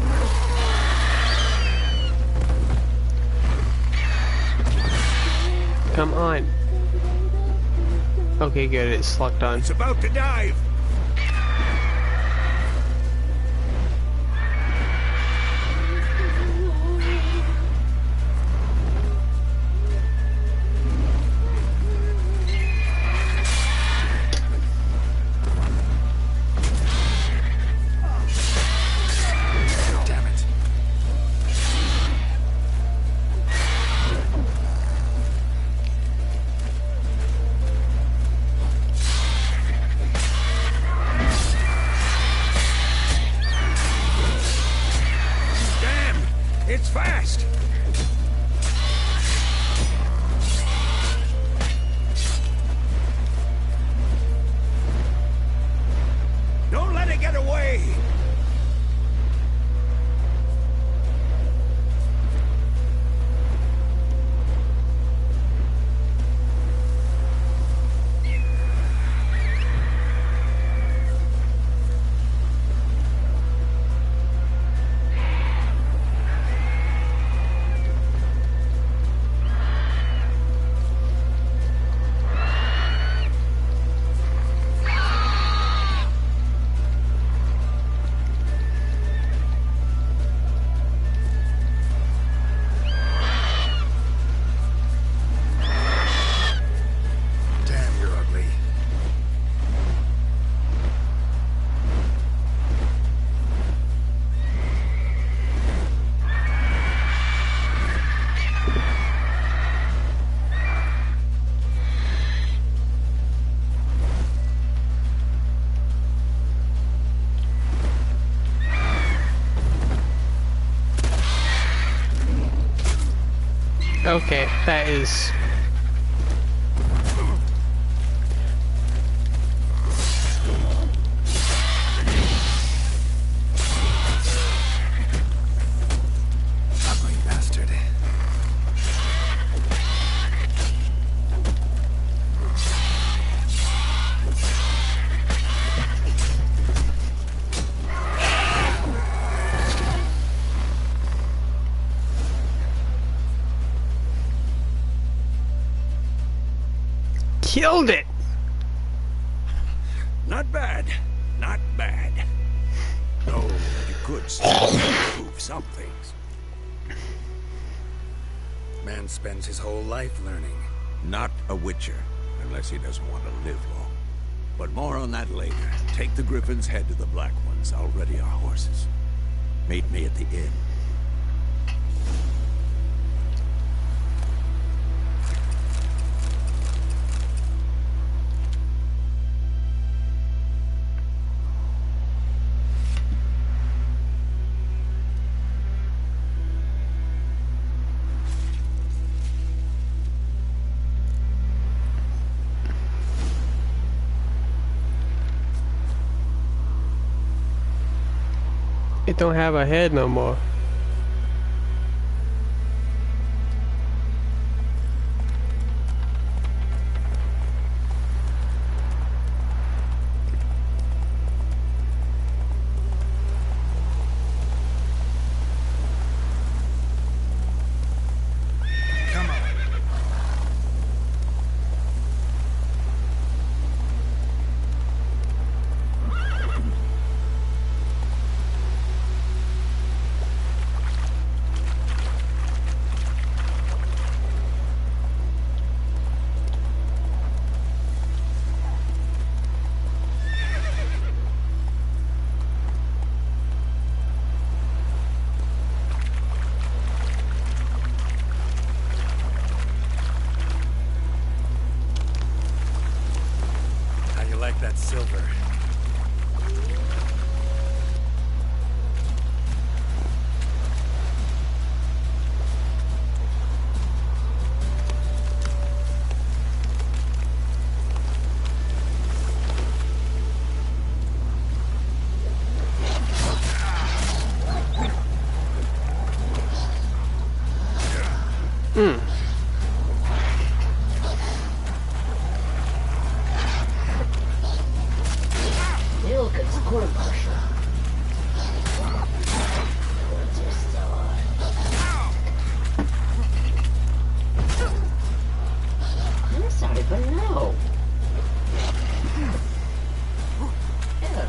Come on. Okay, good. It's locked on. It's about to dive! Damn it. Damn! It's fast! Don't let it get away! Okay, that is... Ugly bastard. Killed it! Not bad. Not bad. No, you could improve some things. Man spends his whole life learning. Not a witcher, unless he doesn't want to live long. But more on that later. Take the Griffin's head to the Black Ones. I'll ready our horses. Meet me at the inn. It don't have a head no more. Come on. How you like that silver? Hey, look, it's a quarter marshal. What's your star? I'm sorry, but no. Yeah.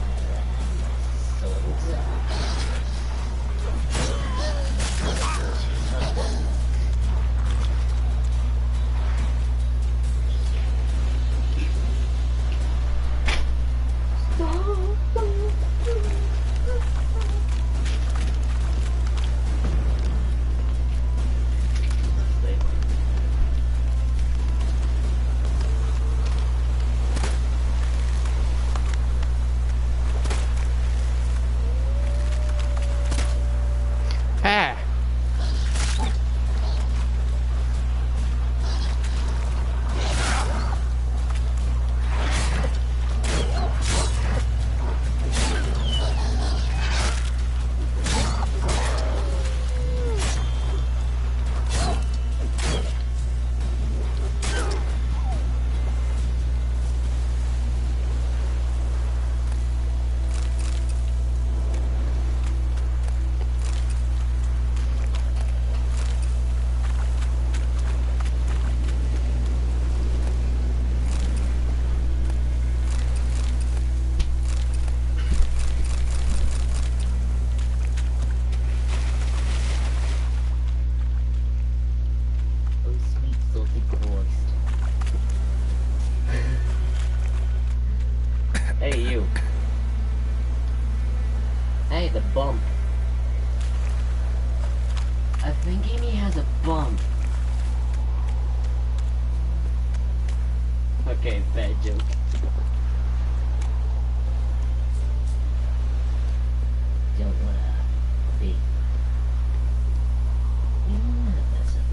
Ah! Oh, sweet salty Christ. Hey, you. Hey, the bump. I think Amy has a bump. Okay, bad joke. Don't wanna be. You wanna mess up.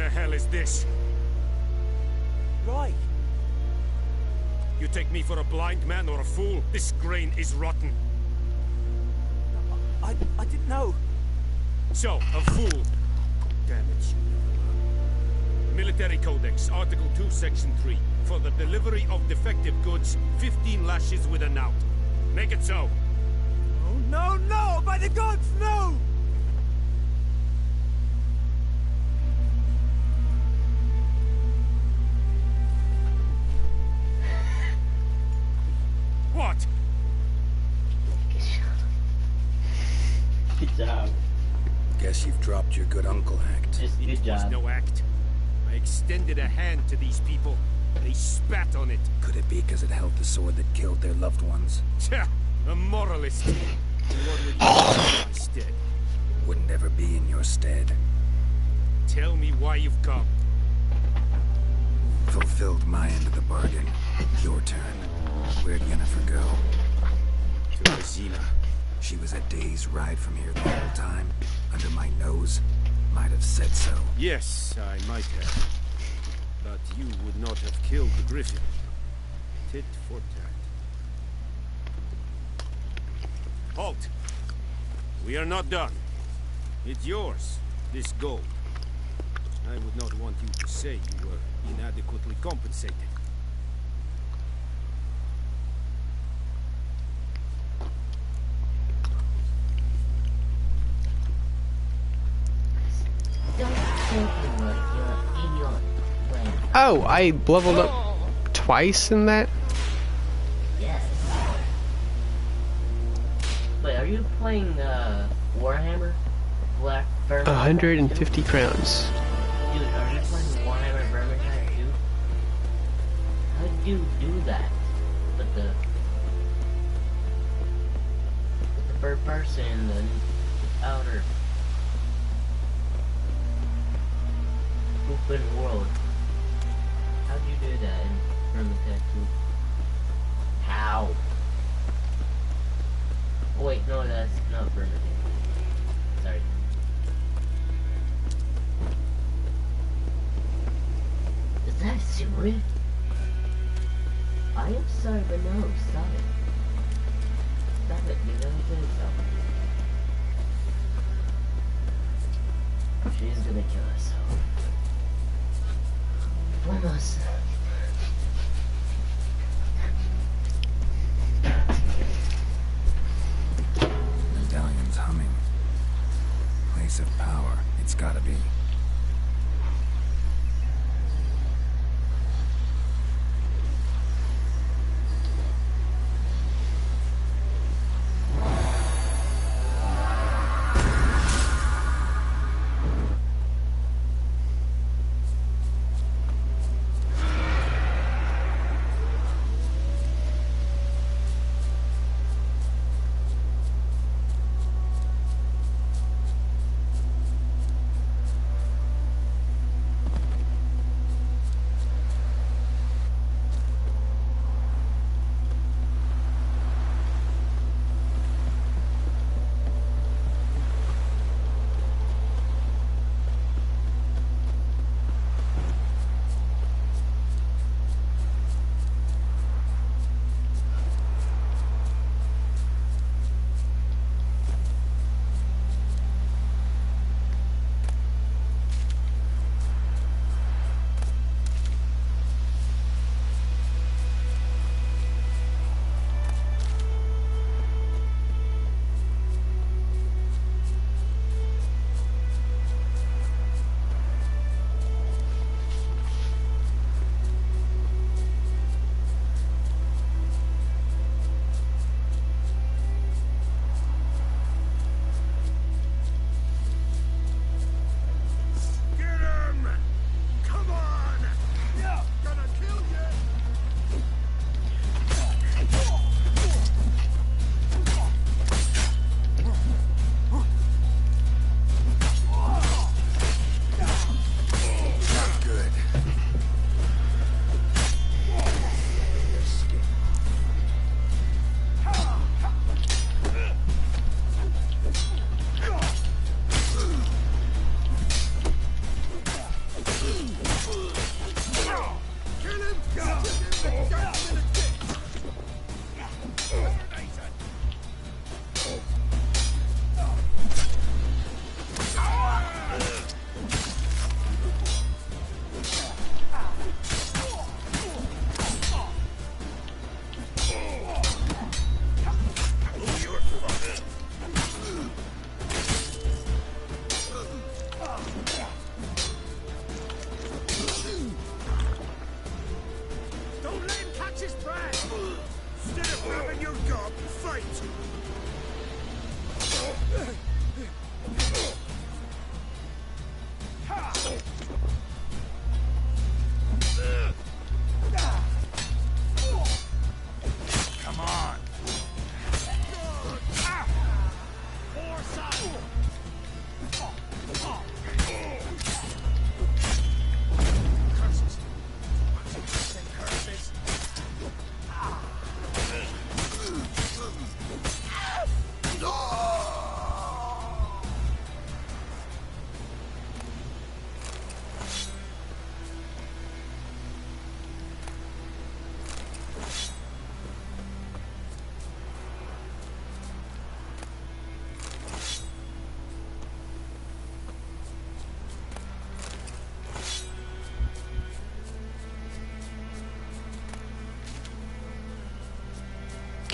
the hell is this? Right. You take me for a blind man or a fool? This grain is rotten. I didn't know. So, a fool. Damn it, you never learn. Military Codex, Article 2, Section 3. For the delivery of defective goods, 15 lashes with a knout. Make it so. Oh, no, no! By the gods, no! What? Good job. Guess you've dropped your good uncle act. Just good It was job. no act. I extended a hand to these people. They spat on it. Could it be because it held the sword that killed their loved ones? Tja, a moralist. And what would you do in my stead? Wouldn't ever be in your stead. Tell me why you've come. Fulfilled my end of the bargain. Your turn. Where'd Yennefer go? To Resina. She was a day's ride from here the whole time. Under my nose. Might have said so. Yes, I might have. But you would not have killed the griffin. Tit for tat. Halt! We are not done. It's yours, this gold. I would not want you to say you were inadequately compensated. Don't think like you're in your brain. Oh, I leveled up twice in that? Yes. Wait, are you playing Warhammer? Black Vermintide 150 crowns. Dude, are you playing Warhammer Vermintide 2? How did you do that? With the third person and the outer open world. How'd you do that in Vermintide 2? How? Oh, wait, no, that's not Vermintide. Sorry. Is that serious? I am sorry, but no, stop it. Stop it, you know what I'm saying? She's gonna kill herself. Almost. Medallion's humming. Place of power. It's gotta be.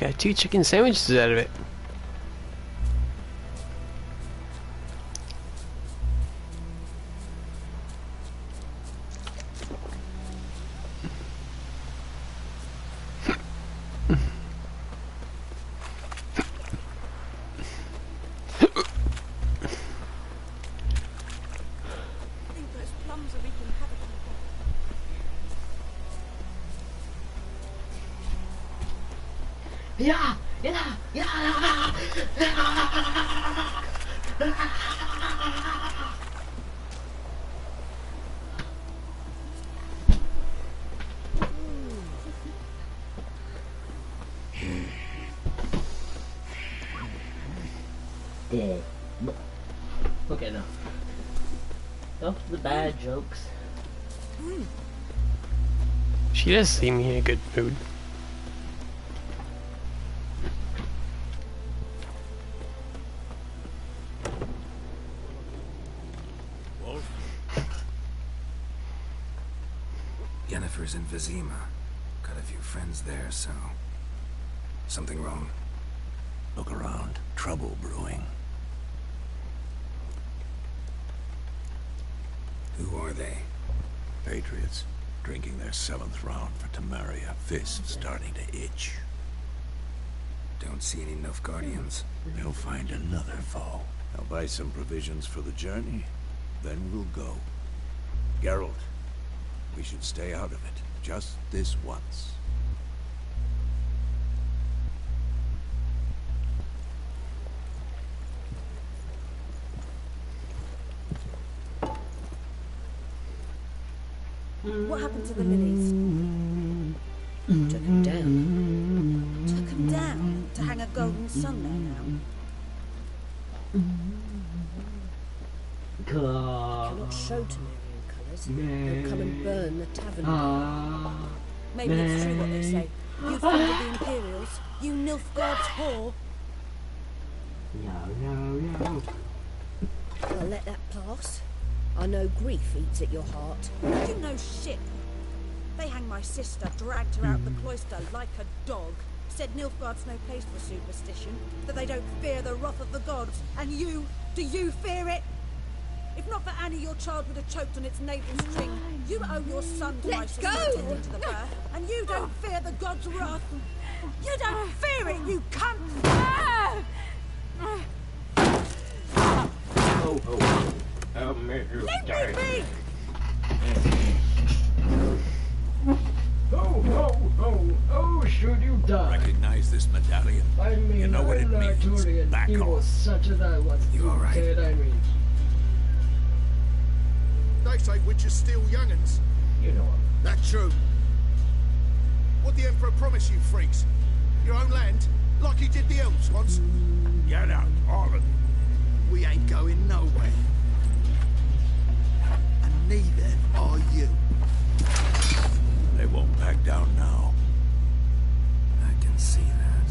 got 2 chicken sandwiches out of it. Yeah, yeah, yeah. Dead. Okay, no. Off the bad jokes. She does seem in a good mood. Yennefer's in Vizima. Got a few friends there, so... Something wrong? Look around. Trouble brewing. Who are they? Patriots. Drinking their 7th round for Temeria. Fists starting to itch. Don't see any Nilfgaardians. They'll find another foe. I'll buy some provisions for the journey. Then we'll go. Geralt, we should stay out of it. Just this once. What happened to the lilies? Took them down. Took them down to hang a golden sun there now. Cannot show Temerian colours. They'll come and burn the tavern down. Maybe it's true what they say. You funded the Imperials. You Nilfgaard's whore. No. I'll let that pass. I know grief eats at your heart. You know shit. They hanged my sister, dragged her out the cloister like a dog. Said Nilfgaard's no place for superstition, that they don't fear the wrath of the gods. And you, do you fear it? If not for Annie, your child would have choked on its navel string. You owe your son to my sister attending to the birth, and you don't fear the gods' wrath. You don't fear it, you cunt! Leave me be! Oh, should you die? Recognize this medallion. I mean, you know what it means. Back off. Such as I was. You alright? They say witches steal young'uns. You know him. That's true. What the Emperor promised you, freaks? Your own land? Like he did the elves once? Get out, all of you. We ain't going nowhere. And neither are you. They won't back down now. I can see that.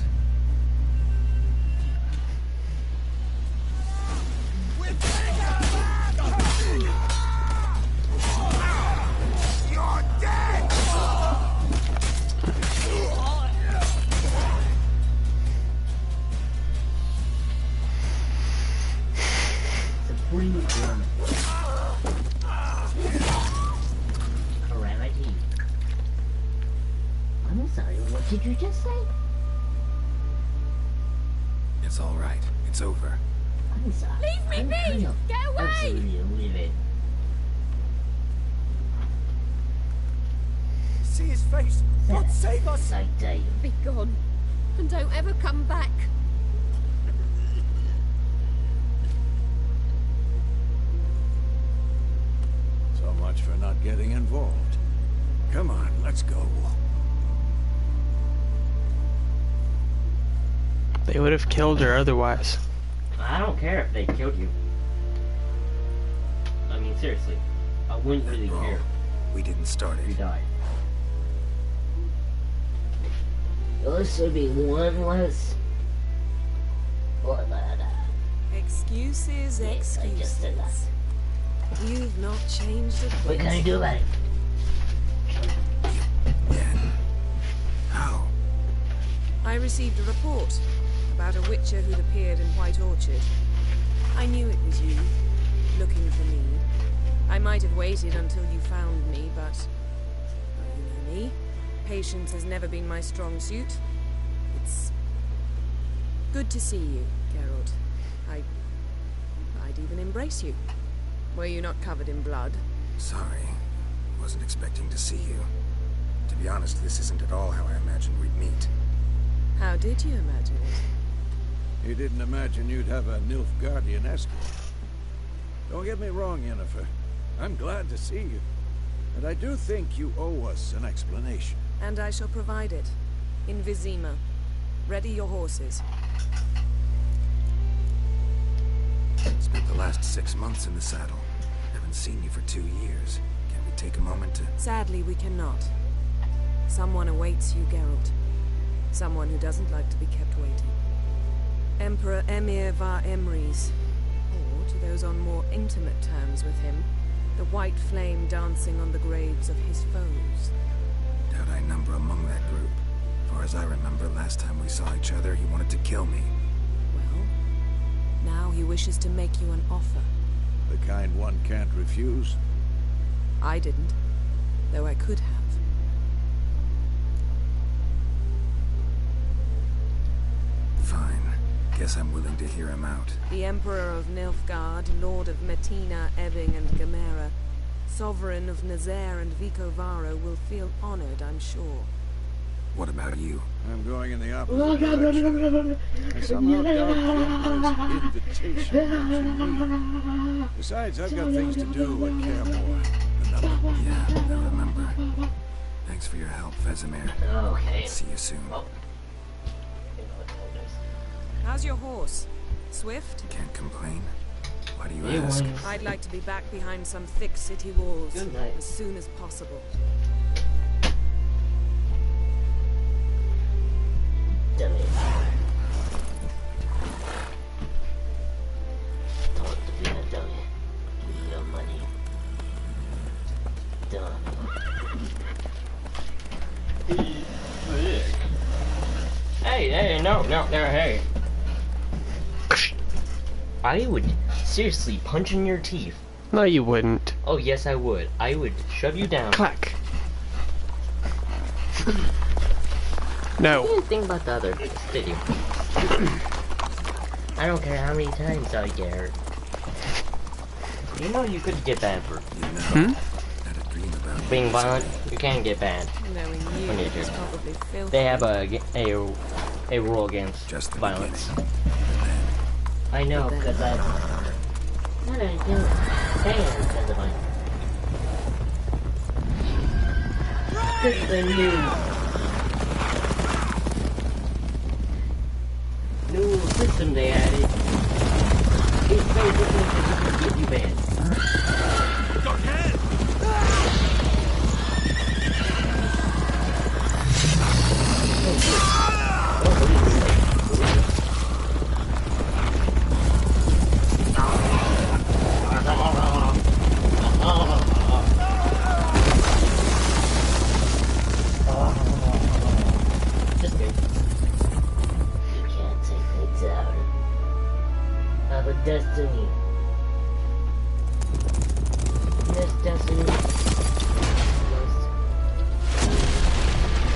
You're dead! Supreme calamity. I'm sorry, what did you just say? It's all right. It's over. I'm sorry. Leave me be! Get away! Absolutely livid. See his face. God save us! Like Dave. Be gone, and don't ever come back. So much for not getting involved. Come on, let's go. They would have killed her otherwise. I don't care if they killed you. I mean, seriously. I wouldn't really care We didn't start if you it. died. This would be one less. Excuses, Yes, I just said that. You've not changed a bit. What can I do about it? Yen. How? I received a report about a witcher who'd appeared in White Orchard. I knew it was you, looking for me. I might have waited until you found me, but... well, you know me. Patience has never been my strong suit. It's... good to see you, Geralt. I'd even embrace you. Were you not covered in blood? Sorry. Wasn't expecting to see you. To be honest, this isn't at all how I imagined we'd meet. How did you imagine it? You didn't imagine you'd have a Nilfgaardian escort. Don't get me wrong, Yennefer. I'm glad to see you. And I do think you owe us an explanation. And I shall provide it. In Vizima. Ready your horses. Spent the last 6 months in the saddle. Haven't seen you for 2 years. Can we take a moment to... Sadly, we cannot. Someone awaits you, Geralt. Someone who doesn't like to be kept waiting. Emperor Emir var Emrys. Or, to those on more intimate terms with him, the white flame dancing on the graves of his foes. Doubt I number among that group. Far as I remember, last time we saw each other, he wanted to kill me. Well, now he wishes to make you an offer. The kind one can't refuse. I didn't, though I could have. Fine. Guess I'm willing to hear him out. The Emperor of Nilfgaard, Lord of Metina, Ebbing, and Gamera, Sovereign of Nazaire and Vicovaro will feel honored, I'm sure. What about you? I'm going in the opposite direction. I somehow doubt the Emperor's invitation mentioned me. Besides, I've got things to do at Kaer Morhen. Yeah, I remember. Thanks for your help, Vesemir. Okay. See you soon. Oh. How's your horse? Swift? Can't complain. Why do you ask? I'd like to be back behind some thick city walls Good night. as soon as possible. Dummy. Talk to be a dummy. Give me your money. Dummy. Hey, no, hey. I would seriously punch in your teeth. No, you wouldn't. Oh, yes, I would. I would shove you down. Clack. I No. didn't think about the other, did you? I don't care how many times I get hurt. You know you could get banned for Had a dream about being violent. You can get banned. Knowing you When you is do. probably filthy. They have a rule against just the violence. beginning. I know, because I... What are you doing? Hey, because of my... It's the new system they added. It's basically to get you banned. Just good. You can't take me down. I have a destiny. This destiny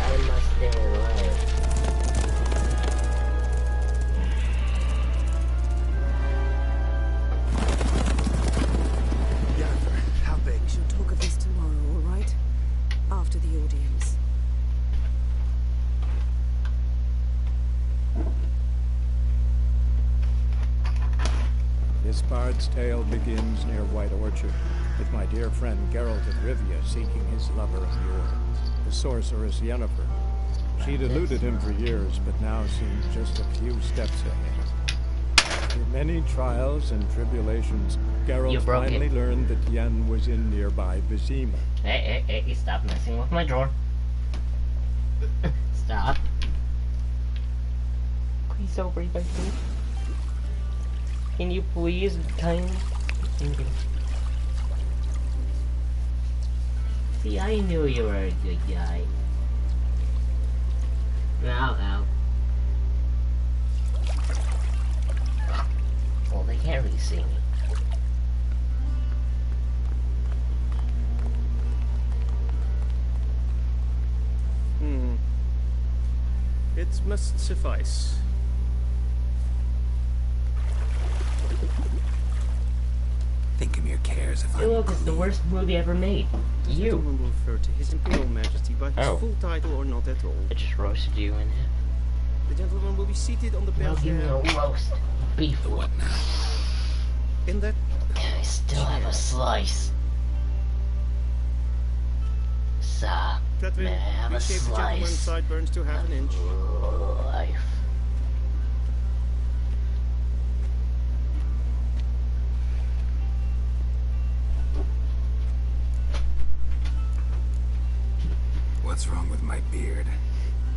I must stay alive. How big? We shall talk of this tomorrow, all right? After the audience. This bard's tale begins near White Orchard, with my dear friend Geralt of Rivia seeking his lover of yore, the sorceress Yennefer. She'd eluded him for years, but now seemed just a few steps ahead. Through many trials and tribulations, Geralt finally learned that Yen was in nearby Vizima. Hey, stop messing with my drawer. Stop. Please don't break my feet. Can you please kind? Thank you. See, I knew you were a good guy. Ow, ow. Well, they can't really see me. It must suffice. Think Amir cares if Hey, look, it's the worst movie ever made. The You. gentleman will refer to His Imperial Majesty by his full title or not at all. I just roasted you in it. The gentleman will be seated on the Now give me a bergère. roast. Beef. What now? In that I still have a slice. Sir, Catherine, may I have a please shave the gentleman's slice sideburns to half an inch. of life? What's wrong with my beard?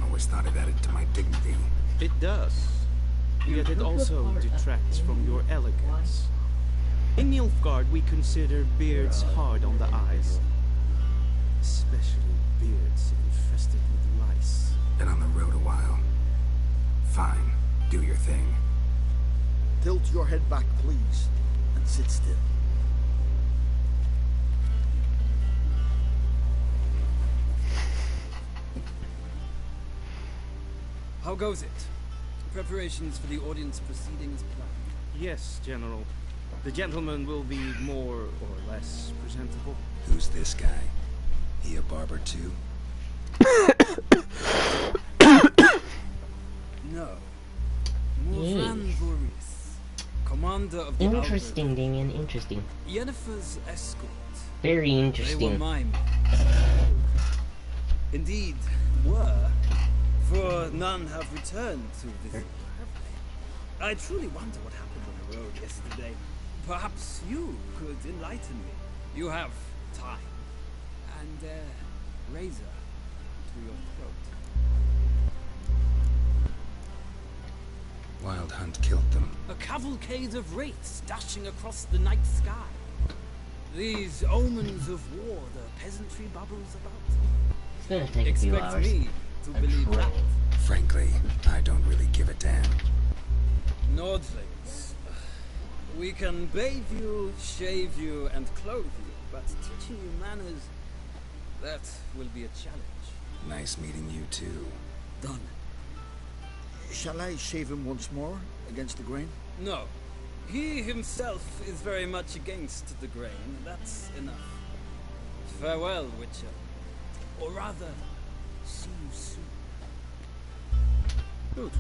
Always thought it added to my dignity. It does. Yet it also detracts from your elegance. In Nilfgaard, we consider beards hard on the eyes. Especially beards infested with lice. Been on the road a while. Fine, do your thing. Tilt your head back, please, and sit still. How goes it? Preparations for the audience proceeding as planned. Yes, General. The gentleman will be more or less presentable. Who's this guy? He a barber too? No. Morvan Vorius, commander of the Interesting, Damien, interesting. Yennefer's escort. Very They were interesting. mine. Indeed, were. For none have returned to visit. I truly wonder what happened on the road yesterday. Perhaps you could enlighten me. You have time. And razor to your throat. Wild Hunt killed them. A cavalcade of wraiths dashing across the night sky. These omens of war the peasantry bubbles about. It's gonna take a few Expect hours. me to believe that. Frankly, I don't really give a damn. Nordlings. We can bathe you, shave you, and clothe you, but teaching you manners, that will be a challenge. Nice meeting you too. Done. Shall I shave him once more, against the grain? No. He himself is very much against the grain. That's enough. Farewell, Witcher. Or rather, see you soon. Good.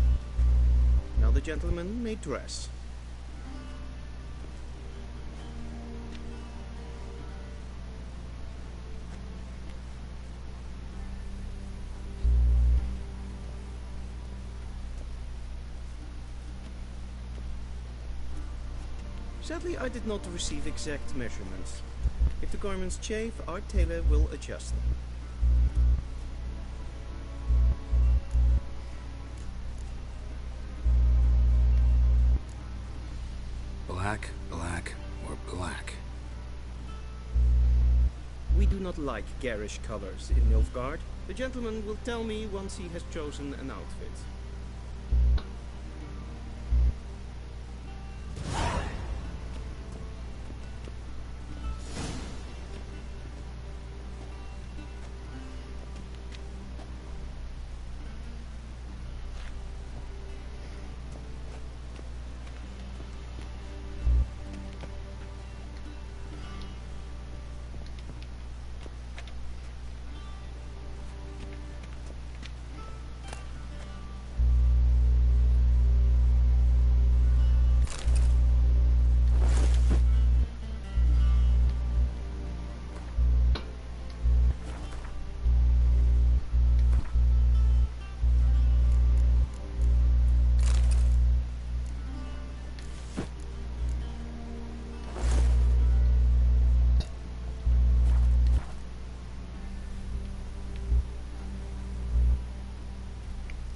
Now the gentleman may dress. Sadly, I did not receive exact measurements. If the garments chafe, our tailor will adjust them. Black, black, or black? We do not like garish colors in Nilfgaard. The gentleman will tell me once he has chosen an outfit.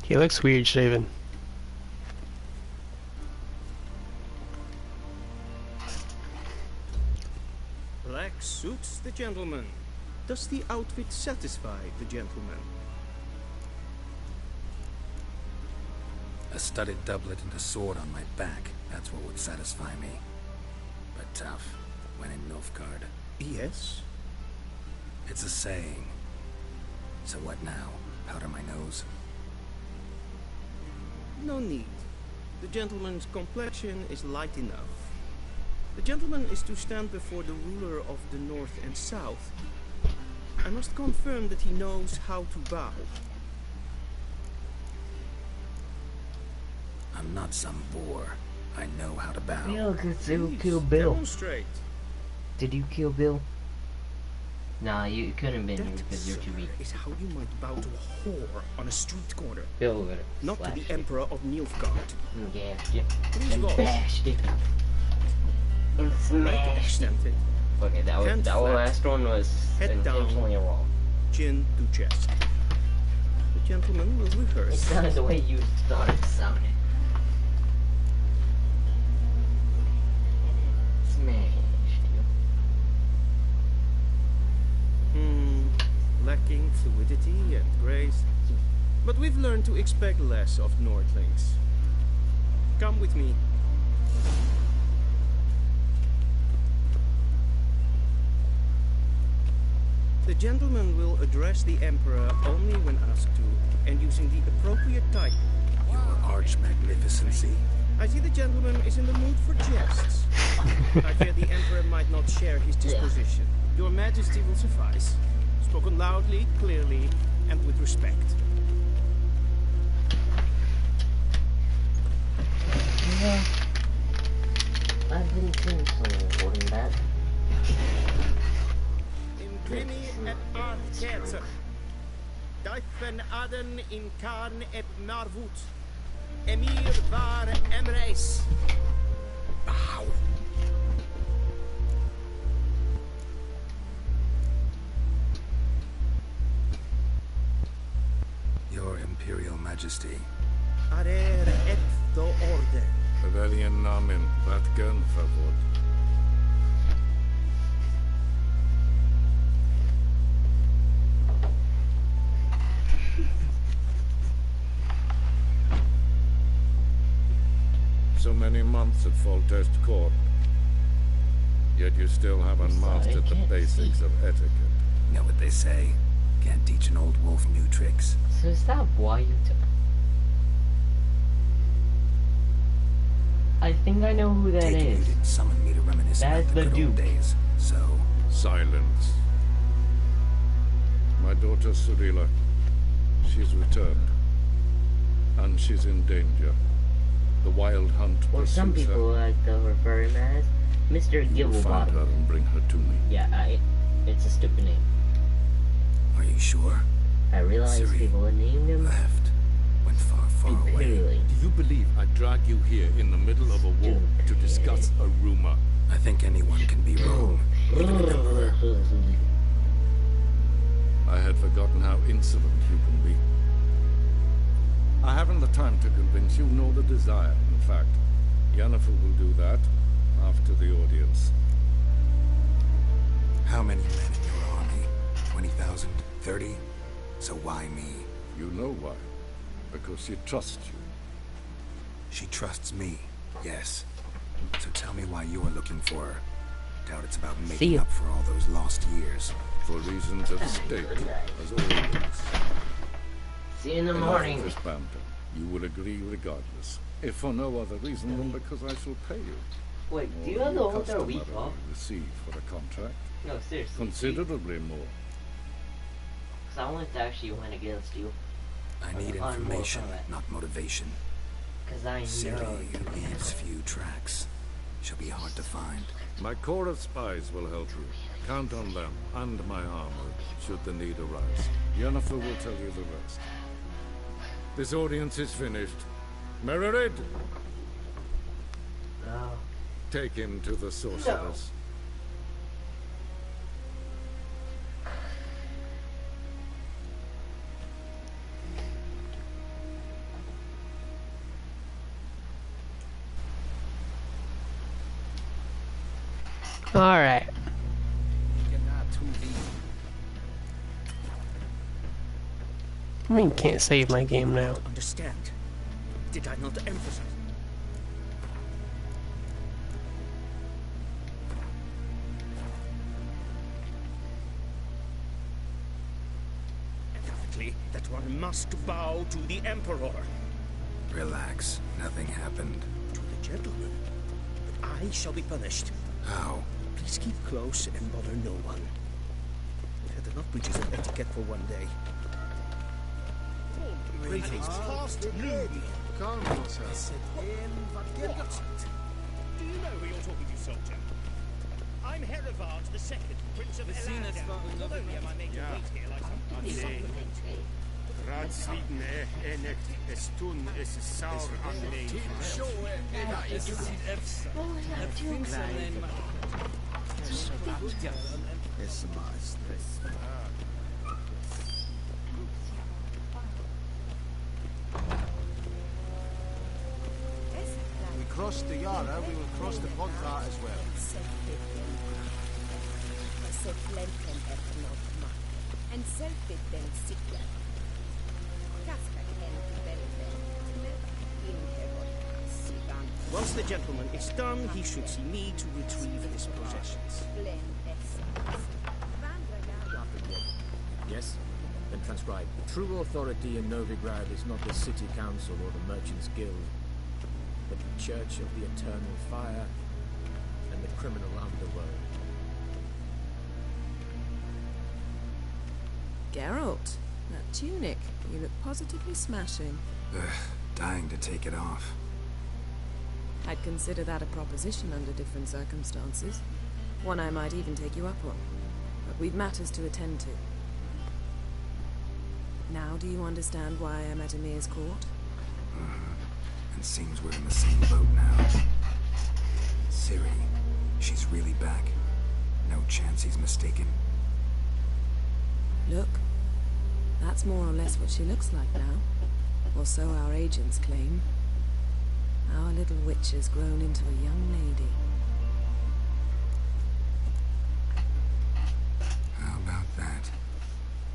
He looks weird shaven. Black suits the gentleman. Does the outfit satisfy the gentleman? A studded doublet and a sword on my back. That's what would satisfy me. But tough, when in Nilfgaard. Yes? It's a saying. So what now? Powder my nose? No need. The gentleman's complexion is light enough. The gentleman is to stand before the ruler of the North and South. I must confirm that he knows how to bow. I'm not some boor. I know how to bow. Yeah, because you killed Bill. Demonstrate. Did you kill Bill? Nah, you couldn't have been here because you're too weak. Is how you might bow to a whore on a street corner. Bill would have Not to the slashed Emperor of Nilfgaard. and gashed you. Please And go. bashed it. And smashed it. Okay, that last one was Head down. intentionally wrong. Chin to chest. The gentleman will rehearse. It's not the way you thought it sounded. Smashed you. Lacking fluidity and grace. But we've learned to expect less of Nordlings. Come with me. The gentleman will address the Emperor only when asked to, and using the appropriate title. Your arch magnificency. I see the gentleman is in the mood for jests. I fear the Emperor might not share his disposition. Your Majesty will suffice. Spoken loudly, clearly, and with respect. Yeah. I've been seeing some recording that. Imprimi et arcetzer. Daifen aden in carn et marvut. Emir var emreis. Ow. Your Imperial Majesty. Arer et do orde. Rebellion namen, Vatgen favor. So many months at Foltest Court, yet you still haven't mastered the basics of etiquette. You know what they say? Can't teach an old wolf new tricks. So is that why you took... I think I know who that Taking is. you didn't summon me to reminisce That's about the the good old Duke. days. So, Silence. My daughter Cyrilla, she's returned. And she's in danger. The wild hunt Or some pursues people her. like to refer him as Mr. You'll find her Gibblebottom. and bring her to me. Yeah, it's a stupid name. are you sure? I realize Ciri people had named him left. Went far, far away. imperially. Do you believe I drag you here in the middle of a war to discuss a rumor? I think anyone can be wrong. Even an emperor. I had forgotten how insolent you can be. I haven't the time to convince you, nor the desire. In fact, Yennefer will do that after the audience. How many men in your army? 20,000? 30? So why me? You know why. Because she trusts you. She trusts me, yes. So tell me why you're looking for her. Doubt it's about making up for all those lost years. For reasons of state, as always. See you in the Enough morning. of this banter. You will agree regardless. If for no other reason than because I shall pay you. Wait, do you Or have the you whole entire week customarily off? receive for a contract. No, seriously. Considerably more. Because I wanted to actually win against you. I need On information, Mortal Kombat. not motivation. Because I know Ciri you can. leaves few tracks. She'll be hard to find. My corps of spies will help you. Count on them and my armor, should the need arise. Yennefer will tell you the rest. This audience is finished. Mererid, Oh. take him to the sorceress. Alright. I mean, can't save my game now. Understand? Did I not emphasize? that one must bow to the Emperor. Relax. Nothing happened. To the gentleman. But I shall be punished. How? Please keep close and bother no one. We've had enough breaches of etiquette for one day. Greetings. Past noon. Calm yourself. Do you know who you're talking to, soldier? I'm Herivard II, Prince of Elandel. Not only am I made to wait here like some Raadsliden enet es tun es saur anlein. We crossed the Yara, we will cross the Pontar as well. En selfit den sikla. Kaska ken Once the gentleman is done, he should see me to retrieve his possessions. Yes? Then transcribe. True authority in Novigrad is not the city council or the merchants' guild, but the Church of the Eternal Fire and the criminal underworld. Geralt, that tunic. You look positively smashing. Ugh, dying to take it off. I'd consider that a proposition under different circumstances. One I might even take you up on. But we've matters to attend to. Now do you understand why I'm at Emir's court? And seems we're in the same boat now. Ciri, she's really back. No chance he's mistaken. Look, that's more or less what she looks like now. Or so our agents claim. Our little witch has grown into a young lady. How about that?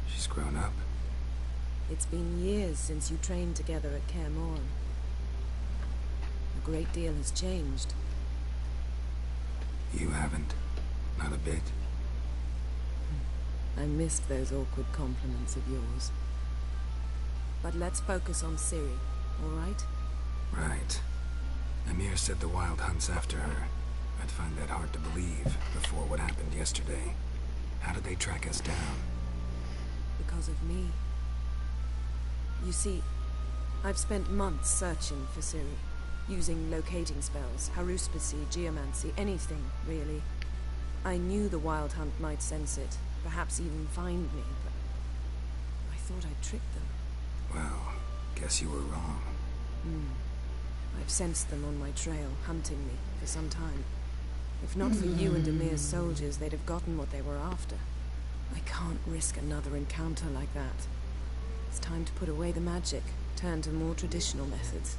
She's grown up. It's been years since you trained together at Kaer Morhen. A great deal has changed. You haven't. Not a bit. I missed those awkward compliments of yours. But let's focus on Ciri, all right? Right. Emir said the Wild Hunt's after her. I'd find that hard to believe before what happened yesterday. How did they track us down? Because of me. You see, I've spent months searching for Ciri, using locating spells, haruspicy, geomancy, anything, really. I knew the Wild Hunt might sense it, perhaps even find me, but I thought I'd tricked them. Well, guess you were wrong. I've sensed them on my trail, hunting me, for some time. If not for you and Emir's soldiers, they'd have gotten what they were after. I can't risk another encounter like that. It's time to put away the magic, turn to more traditional methods.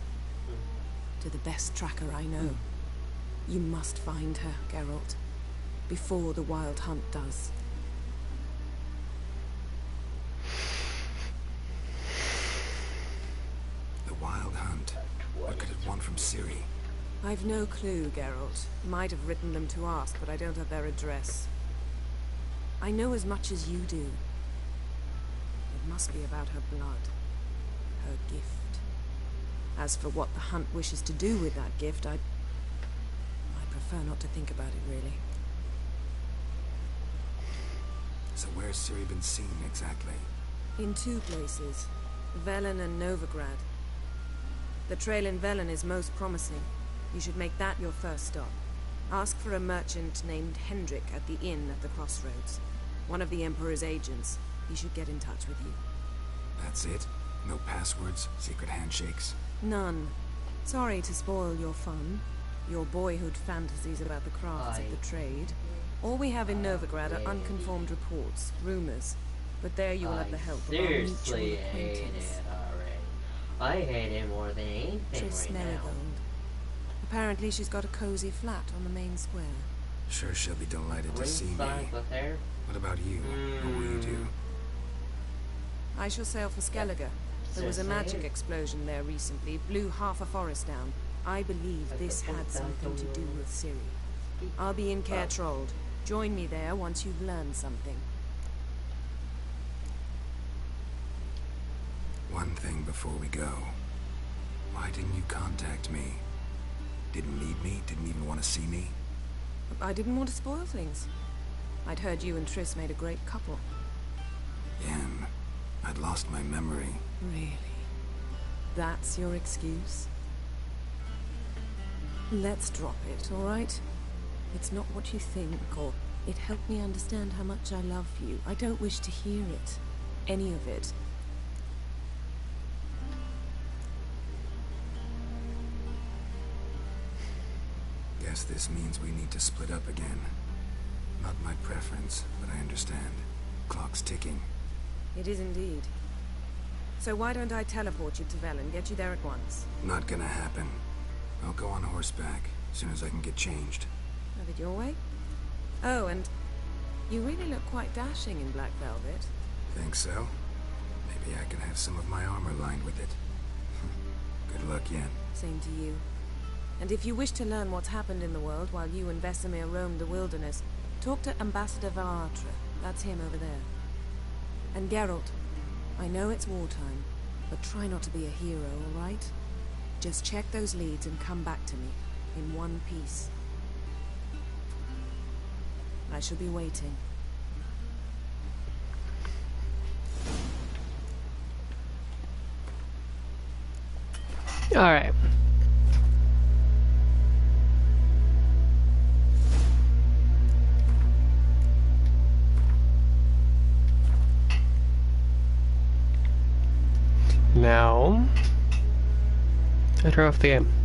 To the best tracker I know. You must find her, Geralt. Before the Wild Hunt does. The Wild Hunt. What could it want from Ciri? I've no clue, Geralt. Might have written them to ask, but I don't have their address. I know as much as you do. It must be about her blood. Her gift. As for what the Hunt wishes to do with that gift, I prefer not to think about it, really. So where's Ciri been seen, exactly? In two places. Velen and Novigrad. The trail in Velen is most promising. You should make that your first stop. Ask for a merchant named Hendrik at the inn at the crossroads. One of the Emperor's agents. He should get in touch with you. That's it? No passwords? Secret handshakes? None. Sorry to spoil your fun. Your boyhood fantasies about the crafts of the trade. All we have in Novigrad are unconformed reports, rumors. But there you will have the help of our mutual Seriously hate acquaintance. it already. I hate it more than anything Triss right now. Merigold. Apparently she's got a cozy flat on the main square. Sure she'll be delighted to see me. Ringside with her. What about you? What will you do? I shall sail for Skellige. There was a magic explosion there recently, blew half a forest down. I believe this had something to do with Ciri. I'll be in Caer Trold. Join me there once you've learned something. before we go. Why didn't you contact me? Didn't need me? Didn't even want to see me? I didn't want to spoil things. I'd heard you and Triss made a great couple. Yen, I'd lost my memory. Really? That's your excuse? Let's drop it, all right? It's not what you think, or it helped me understand how much I love you. I don't wish to hear it. Any of it. Guess this means we need to split up again. Not my preference, but I understand. Clock's ticking. It is indeed. So why don't I teleport you to Vel and get you there at once? Not gonna happen. I'll go on horseback, as soon as I can get changed. Have it your way? Oh, and you really look quite dashing in black velvet. Think so? Maybe I can have some of my armor lined with it. Good luck, Yen. Same to you. And if you wish to learn what's happened in the world while you and Vesemir roamed the wilderness, talk to Ambassador Varatra. That's him over there. And Geralt, I know it's wartime, but try not to be a hero, all right? Just check those leads and come back to me, in one piece. I shall be waiting. Alright. Now, I turn off the game.